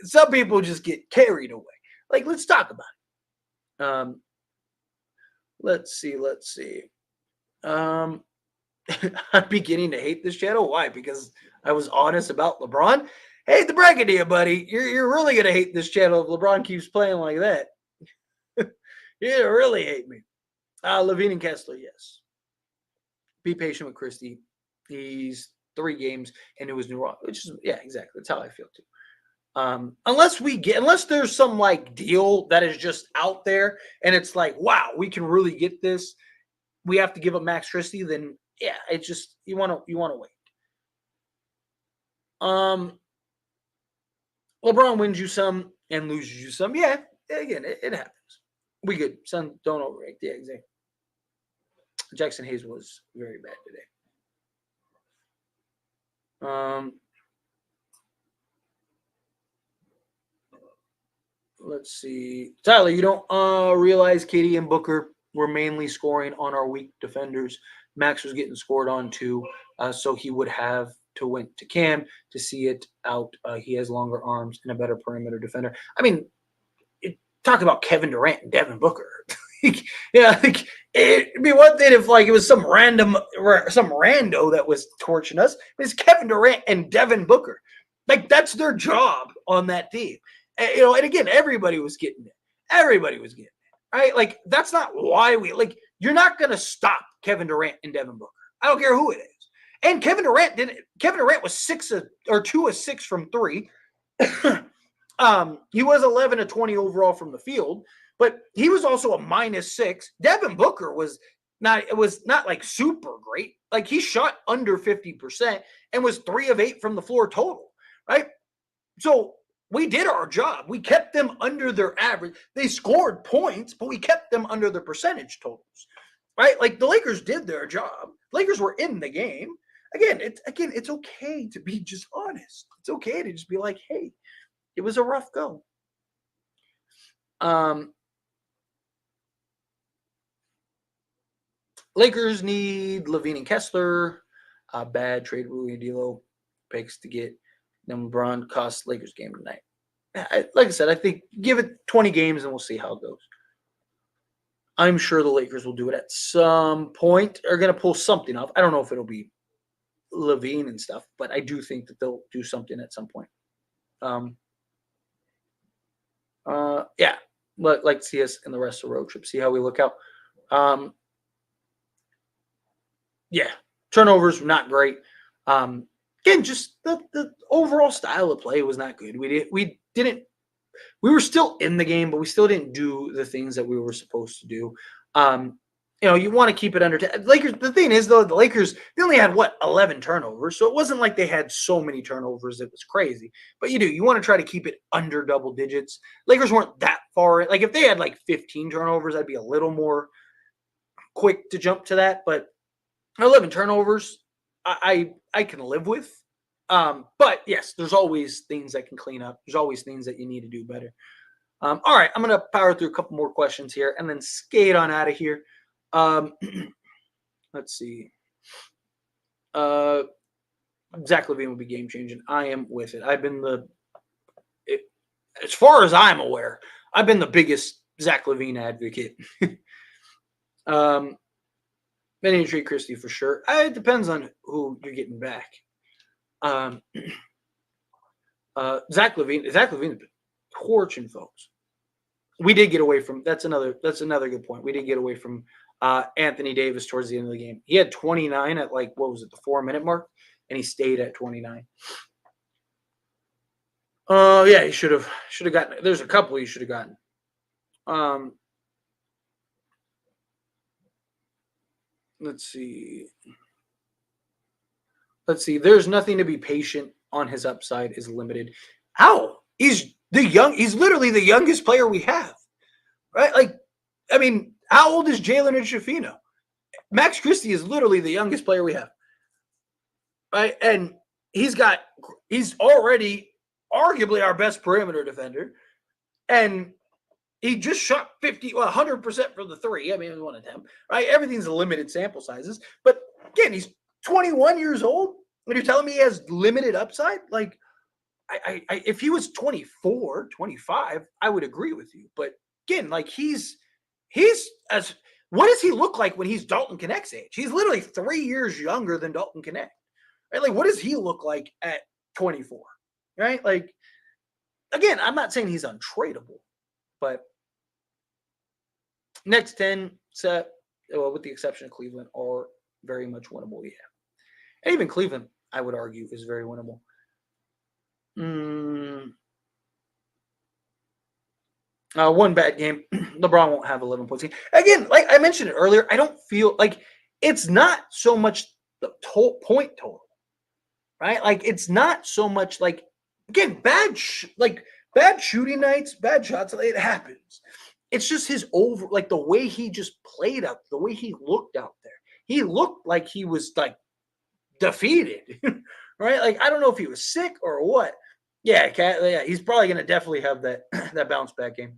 some people just get carried away. Like, let's talk about it. Let's see. I'm beginning to hate this channel. Why? Because I was honest about LeBron. Hate to break it to you, buddy. You're really gonna hate this channel if LeBron keeps playing like that. You really hate me. LaVine and Kessler, yes. Be patient with Christie. He's 3 games into his new role, which is exactly. That's how I feel too. Unless there's some like deal that is just out there and it's like, wow, we can really get this. We have to give up Max Christie. Then it's just you want to wait. LeBron wins you some and loses you some. Yeah, again, it happens. We good. Son, don't overreact. Yeah, exactly. Jackson Hayes was very bad today. Let's see. Tyler, you don't realize Katie and Booker were mainly scoring on our weak defenders. Max was getting scored on too, so he would have to went to Cam to see it out. He has longer arms and a better perimeter defender. I mean, talk about Kevin Durant and Devin Booker. Yeah, like it'd be one thing if like it was some rando that was torching us. It's Kevin Durant and Devin Booker. Like that's their job on that team. And again, everybody was getting it. Everybody was getting it. Right? Like that's not why we like. You're not gonna stop Kevin Durant and Devin Booker. I don't care who it is. And Kevin Durant didn't. Kevin Durant was 2 of 6 from three. He was 11 of 20 overall from the field, but he was also a -6. Devin Booker was not. It was not like super great. Like he shot under 50% and was 3 of 8 from the floor total. Right. So we did our job. We kept them under their average. They scored points, but we kept them under their percentage totals. Right. Like the Lakers did their job. Lakers were in the game. It's okay to be just honest. It's okay to just be like, hey, it was a rough go. Lakers need Levine and Kessler. Bad trade Rui and D'Lo picks to get them. LeBron cost Lakers game tonight. Like I said, I think give it 20 games and we'll see how it goes. I'm sure the Lakers will do it at some point. Are going to pull something off. I don't know if it'll be Levine and stuff, but I do think that they'll do something at some point. Yeah, like to see us in the rest of the road trip. See how we look out. Yeah, turnovers not great. Again, just the overall style of play was not good. We were still in the game, but we still didn't do the things that we were supposed to do. You want to keep it under 10. Lakers. The thing is, though, the Lakers, they only had 11 turnovers, so it wasn't like they had so many turnovers. It was crazy. But you want to try to keep it under double digits. Lakers weren't that far. Like if they had 15 turnovers, I'd be a little more quick to jump to that. But 11 turnovers, I can live with. But yes, there's always things that can clean up. There's always things that you need to do better. All right, I'm going to power through a couple more questions here and then skate on out of here. Let's see. Zach LaVine would be game changing. I am with it. As far as I'm aware, I've been the biggest Zach LaVine advocate. Many trade Christie for sure. It depends on who you're getting back. Zach LaVine torching folks. We did get away from that's another good point. We did get away from Anthony Davis towards the end of the game. He had 29 at what was it, the 4-minute mark, and he stayed at 29. Yeah, he should have gotten. There's a couple he should have gotten. Let's see. There's nothing to be patient on. His upside is limited. How? He's literally the youngest player we have, right? How old is Jalen and Shafino? Max Christie is literally the youngest player we have, right? And he's already arguably our best perimeter defender, and he just shot 100% from the three. I mean, it was one attempt, right? Everything's a limited sample sizes, but again, he's 21 years old. When you're telling me he has limited upside, if he was 24, 25, I would agree with you. But again, he's as what does he look like when he's Dalton Connect's age? He's literally 3 years younger than Dalton Connect. Right? What does he look like at 24? Right? Again, I'm not saying he's untradeable, but next 10 set, with the exception of Cleveland, are very much winnable. Yeah. And even Cleveland, I would argue, is very winnable. One bad game. LeBron won't have 11 points. Again, like I mentioned it earlier, I don't feel like it's not so much the point total, right? It's not so much again, bad shooting nights, bad shots. It happens. It's just his the way he just played out, the way he looked out there. He looked like he was defeated, right? I don't know if he was sick or what. Yeah, he's probably going to definitely have that that bounce back game.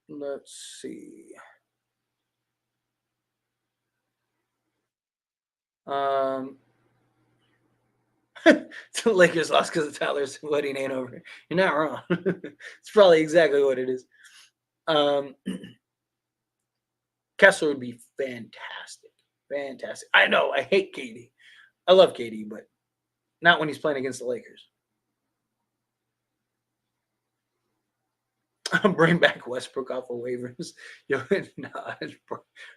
Let's see. The Lakers lost because of Tyler's wedding ain't over. You're not wrong. It's probably exactly what it is. Kessler would be fantastic. Fantastic. I know. I hate KD. I love KD, but not when he's playing against the Lakers. Bring back Westbrook off of waivers.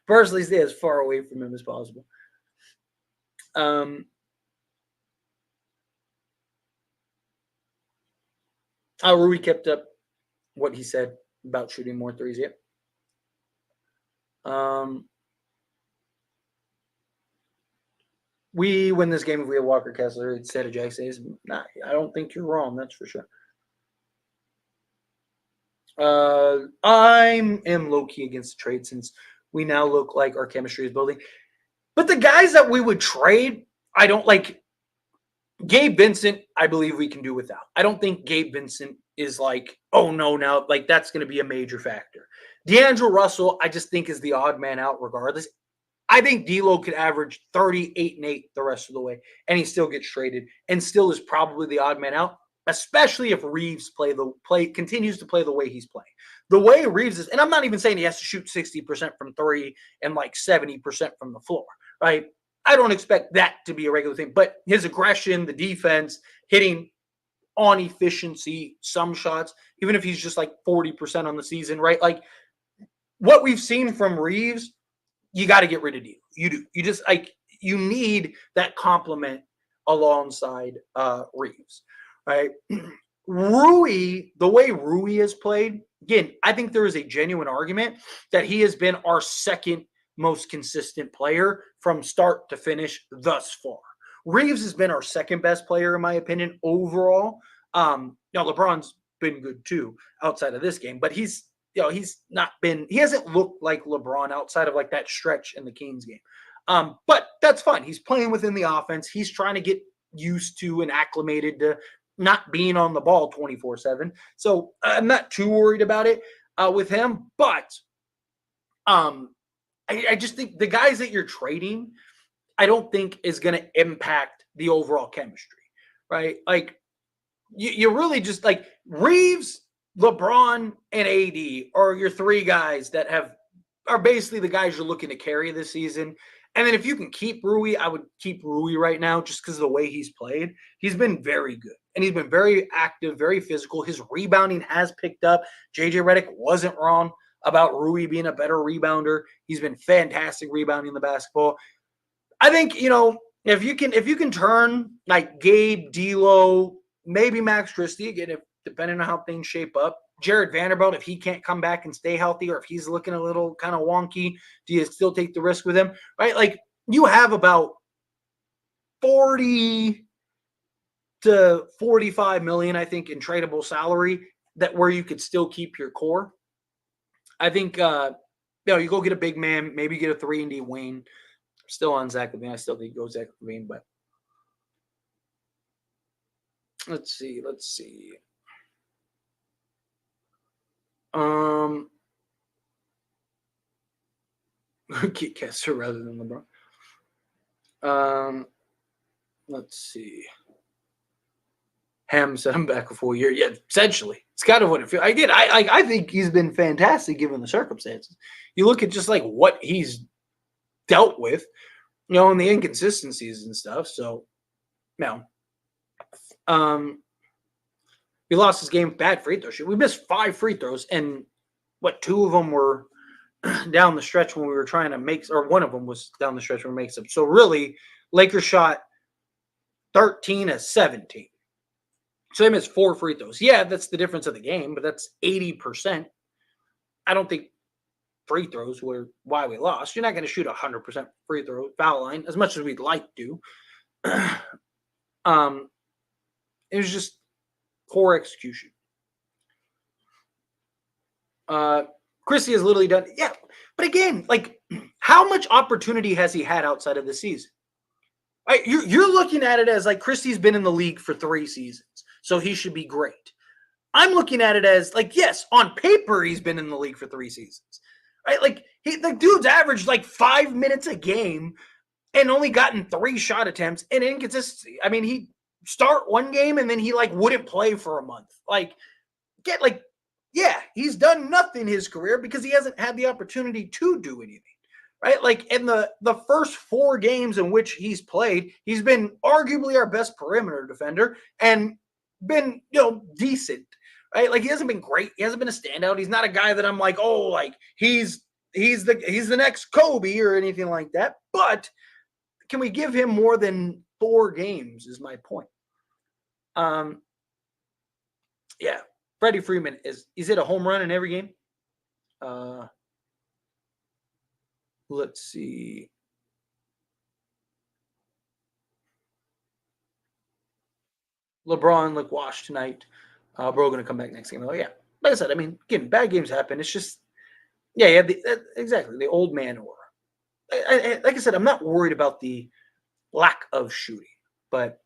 Personally, stay as far away from him as possible. Rui kept up what he said about shooting more threes yet. We win this game if we have Walker Kessler instead of Jack Says. Nah, I don't think you're wrong. That's for sure. I am low-key against the trade since we now look like our chemistry is building. But the guys that we would trade, I don't like. Gabe Vincent, I believe we can do without. I don't think Gabe Vincent is like, oh no, now like that's going to be a major factor. D'Angelo Russell, I just think is the odd man out regardless. I think D'Lo could average 38 and 8 the rest of the way, and he still gets traded, and still is probably the odd man out, especially if Reeves continues to play the way he's playing. The way Reeves is, and I'm not even saying he has to shoot 60% from three and like 70% from the floor, right? I don't expect that to be a regular thing, but his aggression, the defense, hitting on efficiency, some shots, even if he's just like 40% on the season, right? Like what we've seen from Reeves, you got to get rid of D'Lo. You do. You just like you need that complement alongside Reeves, right? Rui, the way Rui has played, again, I think there is a genuine argument that he has been our second most consistent player from start to finish thus far. Reeves has been our second best player, in my opinion, overall. Now LeBron's been good too outside of this game, but he's not been, he hasn't looked like LeBron outside of like that stretch in the Kings game. But that's fine. He's playing within the offense. He's trying to get used to and acclimated to not being on the ball 24/7. So I'm not too worried about it with him, but I just think the guys that you're trading, I don't think is going to impact the overall chemistry, right? Like you really just like Reeves, LeBron, and AD are your three guys that are basically the guys you're looking to carry this season. And then if you can keep Rui, I would keep Rui right now just because of the way he's played. He's been very good. And he's been very active, very physical. His rebounding has picked up. JJ Redick wasn't wrong about Rui being a better rebounder. He's been fantastic rebounding the basketball. I think, if you can turn like Gabe, D'Lo, maybe Max Christie, again, depending on how things shape up. Jared Vanderbilt, if he can't come back and stay healthy, or if he's looking a little kind of wonky, do you still take the risk with him? Right? Like you have about 40 to 45 million, I think, in tradable salary where you could still keep your core. I think you go get a big man, maybe get a 3-and-D wing. Still on Zach LaVine. I still think he goes Zach LaVine, but let's see. Get Kessler rather than LeBron. Let's see. Ham said I'm back a full year. Yeah, essentially. It's kind of what it feels. I think he's been fantastic given the circumstances. You look at just like what he's dealt with, and the inconsistencies and stuff. So, we lost this game, bad free throw shoot. We missed 5 free throws, and 2 of them were down the stretch when we were trying to make, or one of them was down the stretch when we make some. So really, Lakers shot 13 of 17. So they missed 4 free throws. Yeah, that's the difference of the game, but that's 80%. I don't think free throws were why we lost. You're not going to shoot 100% free throw foul line as much as we'd like to. It was just poor execution. Christie has literally done, yeah. But again, like, how much opportunity has he had outside of the season? Right, you're looking at it as like Christie's been in the league for 3 seasons, so he should be great. I'm looking at it as like, yes, on paper he's been in the league for 3 seasons. Right? Like the dude's averaged like 5 minutes a game and only gotten 3 shot attempts and inconsistency. I mean, he start one game and then he like wouldn't play for a month. Like, yeah, he's done nothing in his career because he hasn't had the opportunity to do anything. Right? Like in the first 4 games in which he's played, he's been arguably our best perimeter defender and been, decent. Right? Like he hasn't been great. He hasn't been a standout. He's not a guy that I'm like, oh, like he's the next Kobe or anything like that. But can we give him more than 4 games is my point. Yeah. Freddie Freeman he's hit a home run in every game. Let's see. LeBron looked washed tonight. Bro going to come back next game. Oh, yeah. Like I said, I mean, again, bad games happen. It's just, yeah, exactly, the old man aura. Like I said, I'm not worried about the lack of shooting, but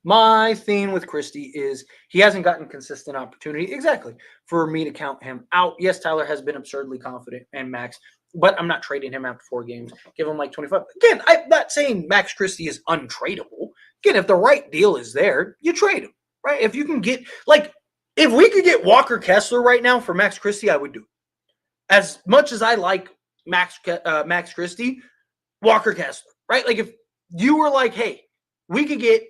my thing with Christie is he hasn't gotten consistent opportunity. Exactly. For me to count him out. Yes, Tyler has been absurdly confident and Max, but I'm not trading him after 4 games. Give him like 25. Again, I'm not saying Max Christie is untradeable. Again, if the right deal is there, you trade him, right? If you can get, like, if we could get Walker Kessler right now for Max Christie, I would do it. As much as I like Max Christie, Walker Kessler, right? Like, if you were like, hey, we could get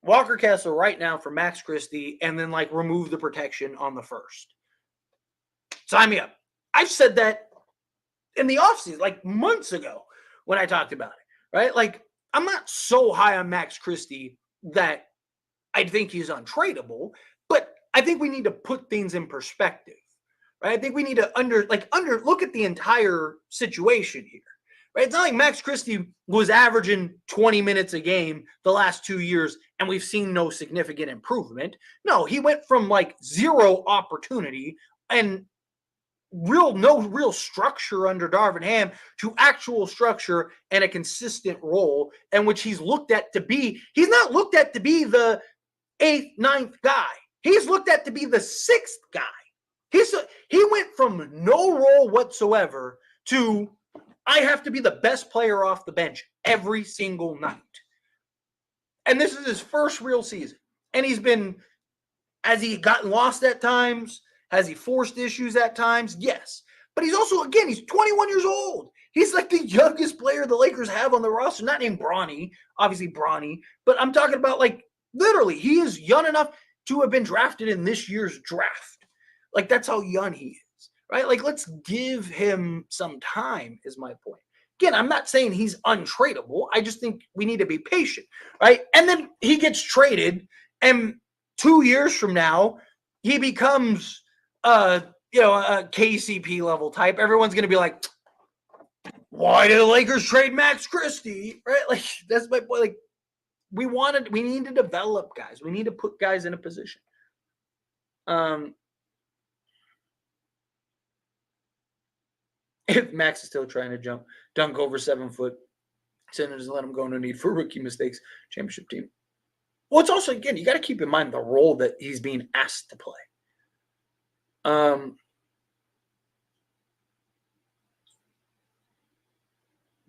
Walker Kessler right now for Max Christie and then, like, remove the protection on the first. Sign me up. I've said that in the offseason, like months ago when I talked about it, right? Like, I'm not so high on Max Christie that I think he's untradeable, but I think we need to put things in perspective, right? I think we need to look at the entire situation here, right? It's not like Max Christie was averaging 20 minutes a game the last 2 years and we've seen no significant improvement. No, he went from like 0 opportunity and no real structure under Darvin Ham to actual structure and a consistent role in which he's looked at to be. He's not looked at to be the 8th, 9th guy. He's looked at to be the 6th guy. He went from no role whatsoever to I have to be the best player off the bench every single night. And this is his first real season. And has he gotten lost at times? Has he forced issues at times? Yes. But he's also, again, he's 21 years old. He's like the youngest player the Lakers have on the roster, not named Bronny, obviously Bronny, but I'm talking about, like, literally, he is young enough to have been drafted in this year's draft. Like, that's how young he is, right? Like, let's give him some time is my point. Again, I'm not saying he's untradeable. I just think we need to be patient, right? And then he gets traded, and 2 years from now, he becomes a KCP level type. Everyone's going to be like, why did the Lakers trade Max Christie? Right? Like, that's my point. Like, we need to develop guys. We need to put guys in a position. If Max is still trying to dunk over 7 foot, Senators let him go. No need for rookie mistakes. Championship team. Well, it's also, again, you got to keep in mind the role that he's being asked to play.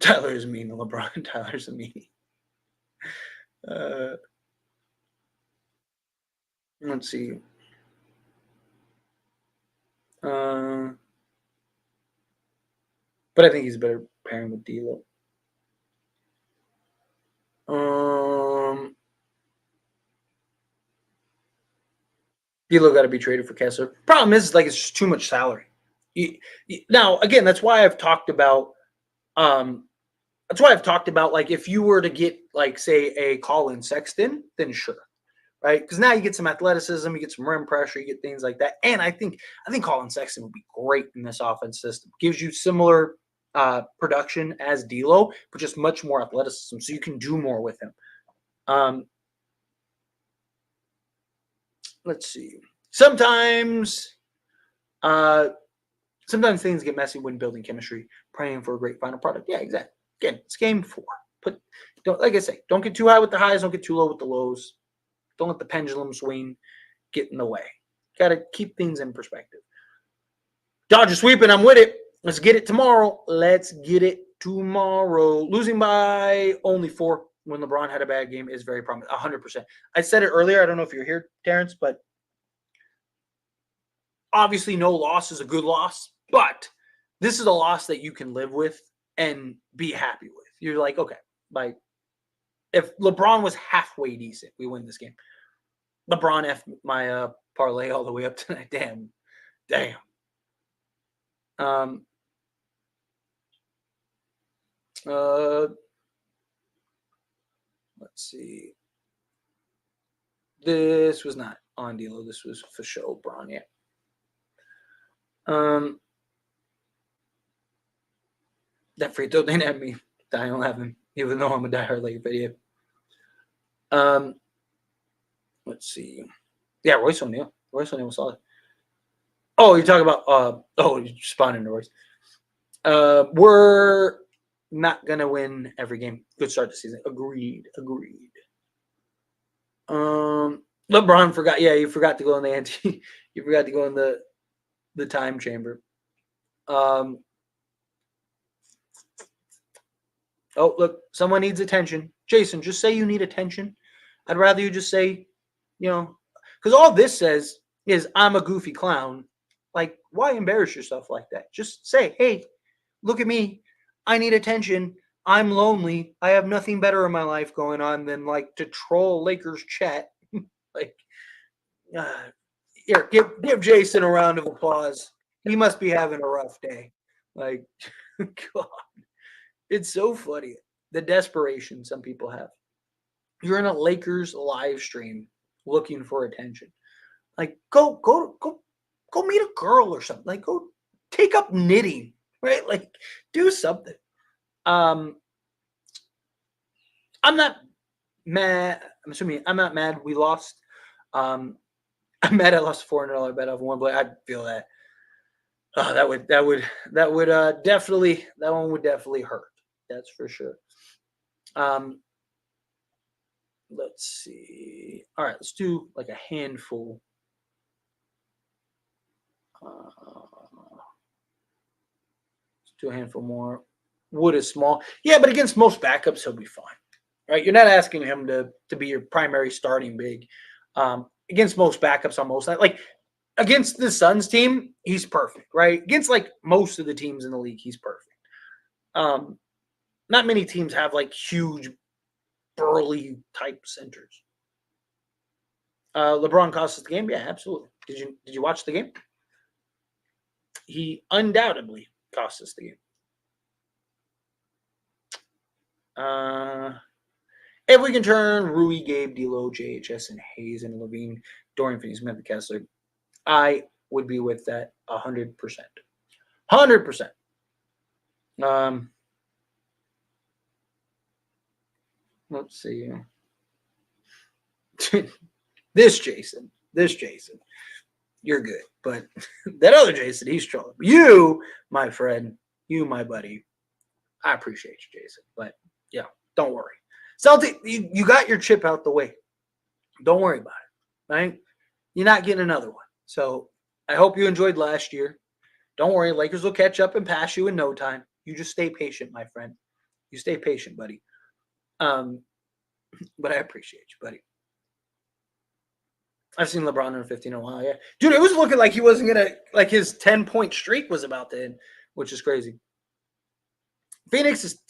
Tyler is mean, LeBron. Tyler's a meanie. Let's see. But I think he's a better pairing with D'Lo. D'Lo got to be traded for Kessler. Problem is, like, it's just too much salary. Now, again, that's why I've talked about. Like, if you were to get, like, say, a Colin Sexton, then sure, right? Because now you get some athleticism, you get some rim pressure, you get things like that. And I think Colin Sexton would be great in this offense system. Gives you similar production as D'Lo, but just much more athleticism, so you can do more with him. Let's see. Sometimes things get messy when building chemistry, praying for a great final product. Yeah, exactly. Again, it's game 4. But like I say, don't get too high with the highs, don't get too low with the lows. Don't let the pendulum swing get in the way. Got to keep things in perspective. Dodgers sweeping, I'm with it. Let's get it tomorrow. Let's get it tomorrow. Losing by only 4 when LeBron had a bad game is very promising. 100%. I said it earlier. I don't know if you're here, Terrence, but obviously no loss is a good loss. But this is a loss that you can live with and be happy with. You're like, okay, like if LeBron was halfway decent, we win this game. LeBron F my parlay all the way up tonight. Damn. Let's see. This was not on D'Lo. This was for show, Braun. Yeah. That free throw didn't have me. I don't have him, even though I'm a diehard Laker video. Let's see. Yeah, Royce O'Neal. Royce O'Neal was solid. Oh, you're talking about you responding to Royce. We're not gonna win every game. Good start to season. Agreed. LeBron forgot. Yeah, you forgot to go in the you forgot to go in the time chamber. Oh, look, someone needs attention. Jason, just say you need attention. I'd rather you just say, because all this says is I'm a goofy clown. Like, why embarrass yourself like that? Just say, hey, look at me. I need attention. I'm lonely. I have nothing better in my life going on than like to troll Lakers chat. Like, here, give Jason a round of applause. He must be having a rough day. Like, God, it's so funny. The desperation some people have. You're in a Lakers live stream looking for attention. Like, go meet a girl or something. Like, go take up knitting, right? Like, do something. I'm not mad. I'm assuming I'm not mad. We lost. I'm mad I lost a $400 bet off one, but I feel that. That would definitely, that one would definitely hurt. That's for sure. Let's see. All right, let's do like a handful. Let's do a handful more. Wood is small. Yeah, but against most backups, he'll be fine. Right? You're not asking him to be your primary starting big. Against most backups on most like against the Suns team, he's perfect, right? Against like most of the teams in the league, he's perfect. Not many teams have like huge burly type centers. LeBron cost us the game. Yeah, absolutely. Did you watch the game? He undoubtedly cost us the game. If we can turn Rui, Gabe, D'Lo, JHS, and Hayes and Levine, Dorian Finney-Smith, and Kessler, I would be with that 100%. 100%. Let's see. This Jason, you're good. But that other Jason, he's trolling. You, my friend, you, my buddy, I appreciate you, Jason. But yeah, don't worry. Celtic, you got your chip out the way. Don't worry about it, right? You're not getting another one. So I hope you enjoyed last year. Don't worry, Lakers will catch up and pass you in no time. You just stay patient, my friend. You stay patient, buddy. But I appreciate you, buddy. I've seen LeBron in 15 in a while, yeah. Dude, it was looking like he wasn't going to, like his 10-point streak was about to end, which is crazy. Phoenix is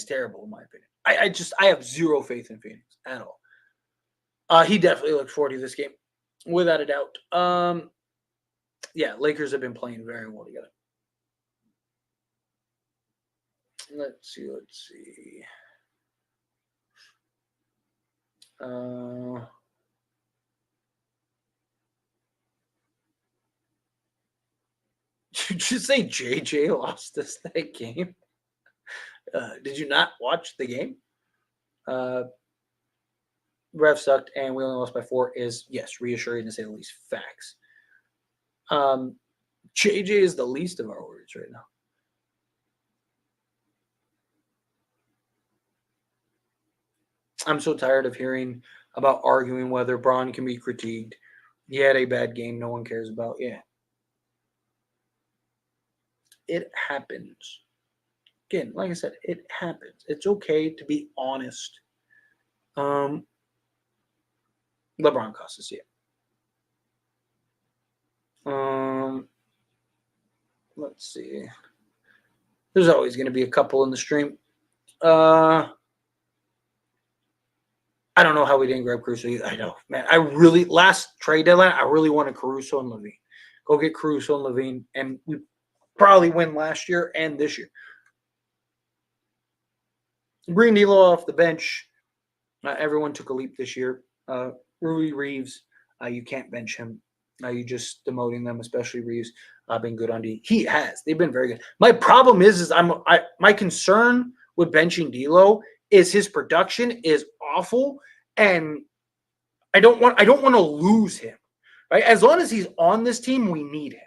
terrible, in my opinion. I have zero faith in Phoenix at all. He definitely looked 40 this game, without a doubt. Yeah, Lakers have been playing very well together. Let's see. Did you say JJ lost us that game? Did you not watch the game? Ref sucked, and we only lost by 4 is, yes, reassuring to say the least. Facts. JJ is the least of our worries right now. I'm so tired of hearing about arguing whether Braun can be critiqued. He had a bad game no one cares about. Yeah. It happens. Again, like I said, it happens. It's okay to be honest. LeBron cost us, yeah. Let's see. There's always going to be a couple in the stream. I don't know how we didn't grab Caruso either. I know, man. I really, last trade deadline, I really wanted Caruso and LaVine. Go get Caruso and LaVine, and we probably win last year and this year. Bring D'Lo off the bench. Everyone took a leap this year. Rui Reeves, you can't bench him. You just demoting them, especially Reeves, been good on D. He has. They've been very good. My problem is my concern with benching D'Lo is his production is awful, and I don't want to lose him. Right? As long as he's on this team, we need him.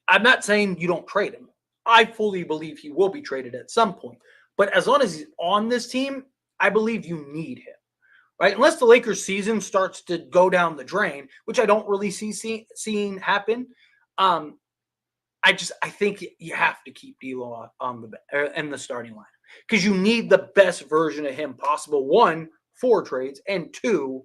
I'm not saying you don't trade him. I fully believe he will be traded at some point. But as long as he's on this team, I believe you need him. Right? Unless the Lakers season starts to go down the drain, which I don't really seeing happen. I think you have to keep D'Lo on in the starting lineup because you need the best version of him possible. One, for trades, and two,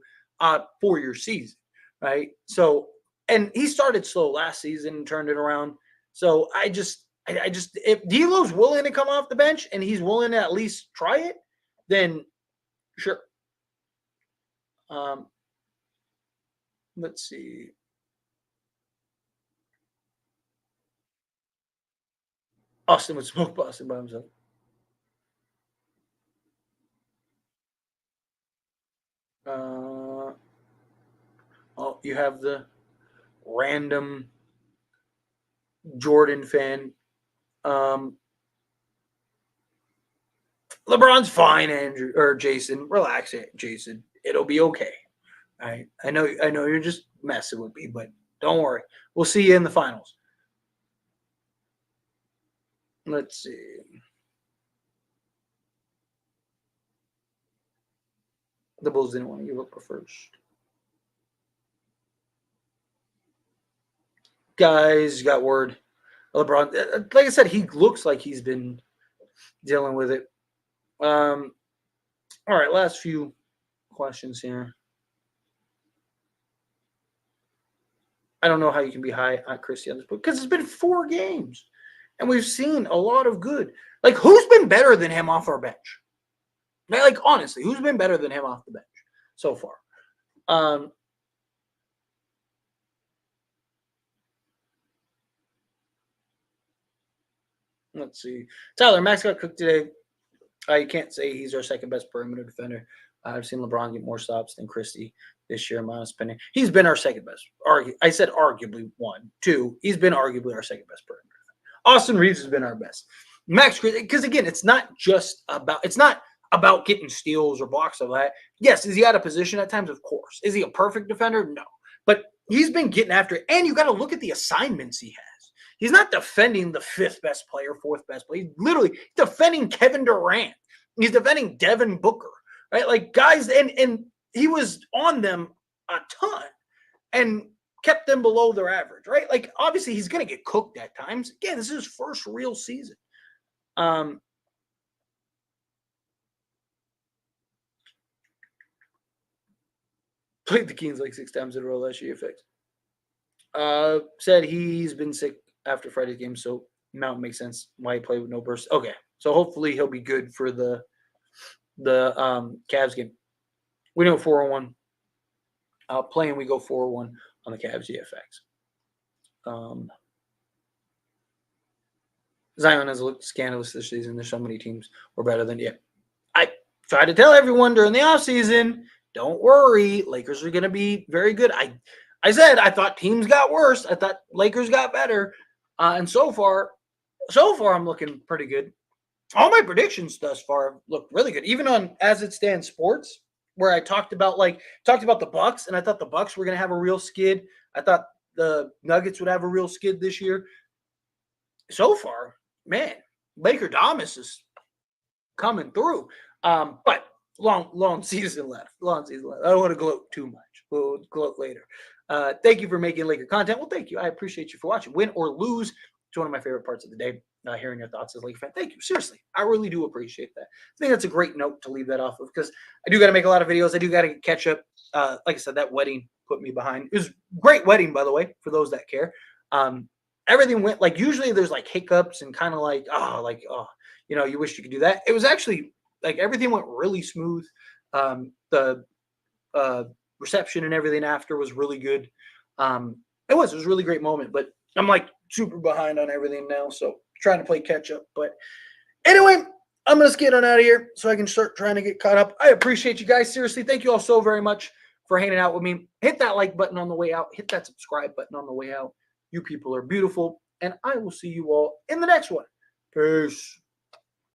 for your season. Right? So, and he started slow last season and turned it around. So I just if D'Lo's willing to come off the bench and he's willing to at least try it, then sure. Let's see. Austin would smoke Boston by himself. Oh, you have the random Jordan fan. LeBron's fine, Andrew or Jason. Relax, Jason. It'll be okay. All right. I know you're just messing with me, but don't worry. We'll see you in the finals. Let's see. The Bulls didn't want to give up a first. Guys got word. LeBron, like I said, he looks like he's been dealing with it. All right, last few questions here. I don't know how you can be high on Christie on this book because it's been 4 games, and we've seen a lot of good. Like, who's been better than him off our bench? Like, honestly, who's been better than him off the bench so far? Let's see. Tyler, Max got cooked today. You can't say he's our second best perimeter defender. I've seen LeBron get more stops than Christie this year, in my opinion. He's been our second best. I said arguably 1. 2, he's been arguably our second best perimeter defender. Austin Reeves has been our best. Max, because again, it's not about getting steals or blocks of that. Yes, is he out of position at times? Of course. Is he a perfect defender? No. But he's been getting after it. And you got to look at the assignments he has. He's not defending the 5th best player, 4th best player. He's literally defending Kevin Durant. He's defending Devin Booker, right? Like, guys, and he was on them a ton and kept them below their average, right? Like, obviously, he's going to get cooked at times. Again, this is his first real season. Played the Kings like 6 times in a row last year. Said he's been sick after Friday's game, so now it makes sense why he played with no burst. Okay, so hopefully he'll be good for the Cavs game. We know 4-1. Playing, we go 4-1 on the Cavs EFX. Zion has looked scandalous this season. There's so many teams were better than you. I tried to tell everyone during the offseason, don't worry, Lakers are going to be very good. I said I thought teams got worse. I thought Lakers got better. And so far, I'm looking pretty good. All my predictions thus far look really good. Even on As It Stands Sports, where I talked about the Bucks, and I thought the Bucks were going to have a real skid. I thought the Nuggets would have a real skid this year. So far, man, Laker Domus is coming through. But long season left. I don't want to gloat too much. We'll gloat later. Thank you for making Laker content. Well, thank you. I appreciate you for watching. Win or lose, It's one of my favorite parts of the day, hearing your thoughts as a Lakers fan. Thank you. Seriously, I really do appreciate that. I think that's a great note to leave that off of because I do got to make a lot of videos. I do got to catch up. Like I said, that wedding put me behind. It was a great wedding, by the way, for those that care. Everything went like usually there's like hiccups and kind of like, you wish you could do that. It was actually like everything went really smooth. The reception and everything after was really good. It was a really great moment, but I'm like super behind on everything now, so trying to play catch up. But anyway, I'm gonna get on out of here so I can start trying to get caught up. I appreciate you guys. Seriously, thank you all so very much for hanging out with me. Hit that like button on the way out. Hit that subscribe button on the way out. You people are beautiful, and I will see you all in the next one. Peace.